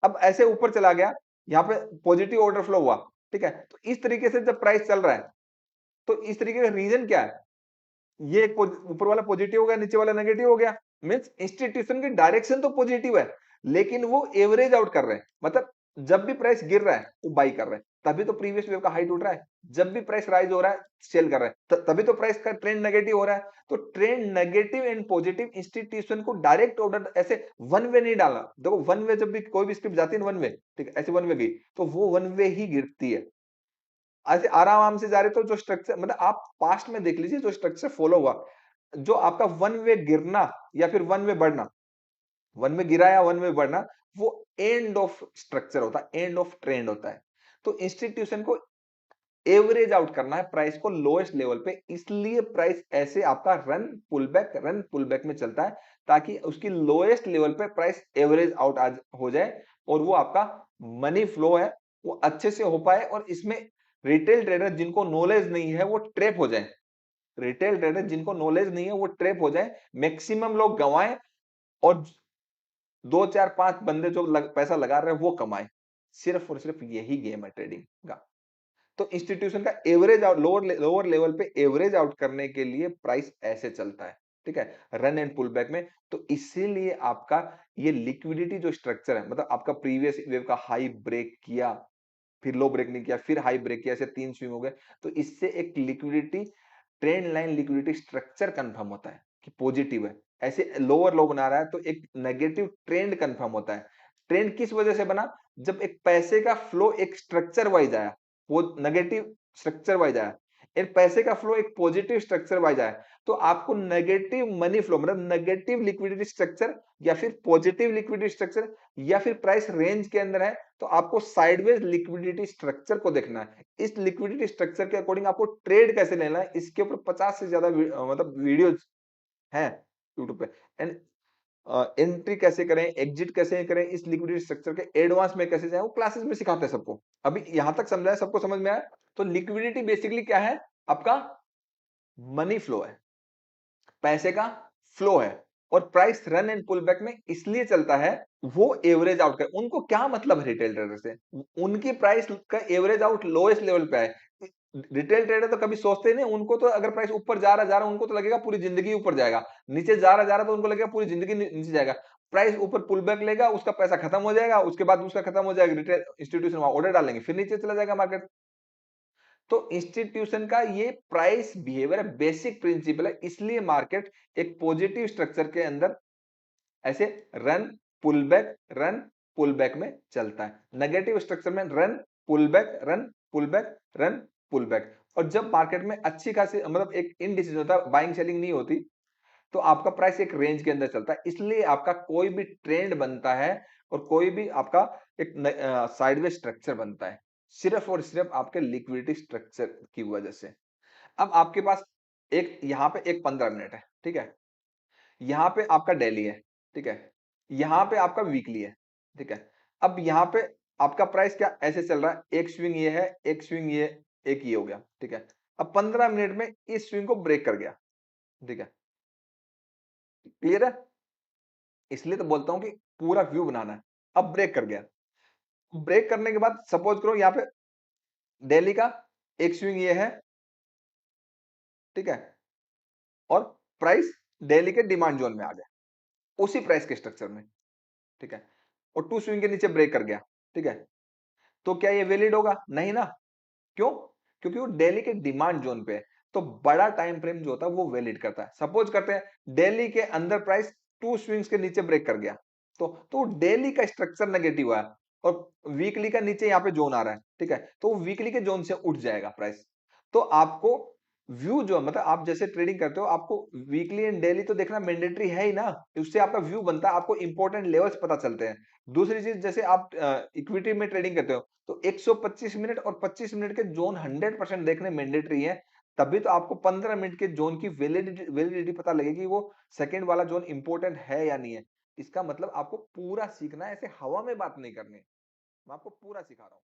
अब ऐसे ऊपर चला गया, यहाँ पे पॉजिटिव ऑर्डर फ्लो हुआ। ठीक है, तो इस तरीके से जब प्राइस चल रहा है, तो इस तरीके का रीजन क्या है? ये एक ऊपर वाला पॉजिटिव हो गया, नीचे वाला नेगेटिव हो गया। मींस इंस्टीट्यूशन की डायरेक्शन तो पॉजिटिव है, लेकिन वो एवरेज आउट कर रहे हैं। मतलब जब भी प्राइस गिर रहा है वो बाई कर रहे हैं, तभी तो प्रीवियस वेव का हाई टूट रहा है। जब भी प्राइस राइज हो रहा है, सेल कर रहे हैं, तभी तो प्राइस का ट्रेंड नेगेटिव हो रहा है। तो trend negative and positive institution को डायरेक्ट ऑर्डर ऐसे वन वे नहीं डालना। देखो वन वे जब भी कोई भी स्क्रिप्ट जाती है वन वे, ठीक है, ऐसे वन वे गई, तो वो वन वे ही गिरती है। ऐसे आराम से जा रहे, तो जो स्ट्रक्चर, मतलब आप पास्ट में देख लीजिए जो स्ट्रक्चर फॉलो हुआ, जो आपका वन वे गिरना या फिर वन वे बढ़ना, वन में गिरा या वन में बढ़ना, वो एंड ऑफ स्ट्रक्चर होता है, एंड ऑफ ट्रेंड होता है। तो इंस्टीट्यूशन को एवरेज आउट करना है प्राइस को लोएस्ट लेवल पे, इसलिए प्राइस ऐसे आपका रन पुल बैक में चलता है, ताकि उसकी लोएस्ट लेवल पे प्राइस एवरेज आउट आज हो जाए, और वो आपका मनी फ्लो है वो अच्छे से हो पाए, और इसमें रिटेल ट्रेडर जिनको नॉलेज नहीं है वो ट्रैप हो जाए। रिटेल ट्रेडर जिनको नॉलेज नहीं है वो ट्रैप हो जाए, मैक्सिमम लोग गंवाएं, और दो चार पांच बंदे जो पैसा लगा रहे हैं वो कमाए। सिर्फ और सिर्फ यही गेम है ट्रेडिंग का। तो इंस्टीट्यूशन का एवरेज आउट, लोअर लेवल पे एवरेज आउट करने के लिए प्राइस ऐसे चलता है। ठीक है, रन एंड पुल बैक में। तो इसीलिए आपका ये लिक्विडिटी जो स्ट्रक्चर है, मतलब आपका प्रीवियस वेव का हाई ब्रेक किया, फिर लो ब्रेक नहीं किया, फिर हाई ब्रेक किया, ऐसे 3 स्विंग हो गए, तो इससे एक liquidity, trend line liquidity structure confirm होता है कि पॉजिटिव है। ऐसे लोअर लो बना रहा है तो एक नेगेटिव ट्रेंड कंफर्म होता है। ट्रेंड किस वजह से बना? जब एक पैसे का फ्लो एक स्ट्रक्चर वाइज आया, वो नेगेटिव स्ट्रक्चर वाइज आया, एक पैसे का फ्लो एक पॉजिटिव स्ट्रक्चर वाइज आया, तो आपको नेगेटिव मनी फ्लो मतलब नेगेटिव लिक्विडिटी स्ट्रक्चर या फिर पॉजिटिव लिक्विडिटी स्ट्रक्चर या फिर प्राइस रेंज के अंदर है, तो आपको साइडवेज लिक्विडिटी स्ट्रक्चर को देखना है। इस लिक्विडिटी स्ट्रक्चर के अकॉर्डिंग आपको ट्रेड कैसे लेना है, इसके ऊपर 50 से ज्यादा मतलब वीडियोस हैं यूट्यूब पे। एंड एंट्री कैसे करें, एग्जिट कैसे करें, इस लिक्विडिटी स्ट्रक्चर के एडवांस में कैसे जाएं, वो क्लासेस में सिखाते हैं सबको। अभी यहां तक समझा है, सबको समझ में आया? तो लिक्विडिटी बेसिकली क्या है? आपका मनी फ्लो है, पैसे का फ्लो है। और price run and pull back में इसलिए चलता है, वो एवरेज आउट का उनको क्या मतलब है रिटेल ट्रेडर से? उनकी प्राइस का एवरेज आउट लोएस्ट लेवल पे है। रिटेल ट्रेडर तो कभी सोचते ही नहीं, उनको तो अगर प्राइस ऊपर जा रहा उनको तो लगेगा पूरी जिंदगी ऊपर जाएगा, नीचे जा रहा तो उनको लगेगा पूरी जिंदगी नीचे जाएगा। प्राइस ऊपर पुल बैक लेगा, उसका पैसा खत्म हो जाएगा, उसके बाद उसका खत्म हो जाएगा, रिटेल इंस्टीट्यूशन वहां ऑर्डर डालेंगे, फिर नीचे चला जाएगा मार्केट। तो इंस्टीट्यूशन का ये प्राइस बिहेवियर है, बेसिक प्रिंसिपल है, इसलिए मार्केट एक पॉजिटिव स्ट्रक्चर के अंदर ऐसे रन रन पुल बैक में चलता है। नेगेटिव स्ट्रक्चर में run pull back run pull back. और जब मार्केट में अच्छी खासी मतलब एक इनडिसीजन होता है, बाइंग सेलिंग नहीं होती, तो आपका प्राइस एक रेंज के अंदर चलता है। इसलिए आपका कोई भी ट्रेंड बनता है और कोई भी आपका एक साइडवे स्ट्रक्चर बनता है, सिर्फ और सिर्फ आपके लिक्विडिटी स्ट्रक्चर की वजह से। अब आपके पास एक यहाँ पे एक 15 मिनट है, ठीक है? यहाँ पे आपका डेली है, ठीक है? यहाँ पे आपका वीकली है, ठीक है? अब यहाँ पे आपका प्राइस क्या ऐसे चल रहा है, एक स्विंग ये है, एक स्विंग ये, एक ये हो गया, ठीक है? अब 15 मिनट में इस स्विंग को ब्रेक कर गया, ठीक है? क्लियर है? इसलिए तो बोलता हूं कि पूरा व्यू बनाना है। अब ब्रेक कर गया, ब्रेक करने के बाद सपोज करो यहाँ पे डेली का एक स्विंग ये है, ठीक है? और प्राइस डेली के डिमांड जोन में आ गया, उसी प्राइस के स्ट्रक्चर में, ठीक है? और टू स्विंग के नीचे ब्रेक कर गया, ठीक है? तो क्या ये वैलिड होगा? नहीं ना। क्यों? क्योंकि वो डेली के डिमांड जोन पे है। तो बड़ा टाइम फ्रेम जो होता है वो वैलिड करता है। सपोज करते हैं डेली के अंदर प्राइस टू स्विंग्स के नीचे ब्रेक कर गया, तो डेली का स्ट्रक्चर नेगेटिव है और वीकली का नीचे यहाँ पे जोन आ रहा है, ठीक है? तो वीकली के जोन से उठ जाएगा प्राइस। तो आपको व्यू जो मतलब आप जैसे ट्रेडिंग करते हो, आपको वीकली एंड डेली तो देखना मैंडेटरी है ही ना, उससे आपका व्यू बनता है, आपको इंपॉर्टेंट लेवल्स पता चलते हैं। दूसरी चीज, जैसे आप इक्विटी में ट्रेडिंग करते हो, तो 125 मिनट और 25 मिनट के जोन 100% देखने मैंडेटरी है। तभी तो आपको 15 मिनट के जोन की वैलिडिटी पता लगेगी, वो सेकंड वाला जोन इंपॉर्टेंट है या नहीं है। इसका मतलब आपको पूरा सीखना है, ऐसे हवा में बात नहीं करनी। मैं आपको पूरा सिखा रहा हूँ।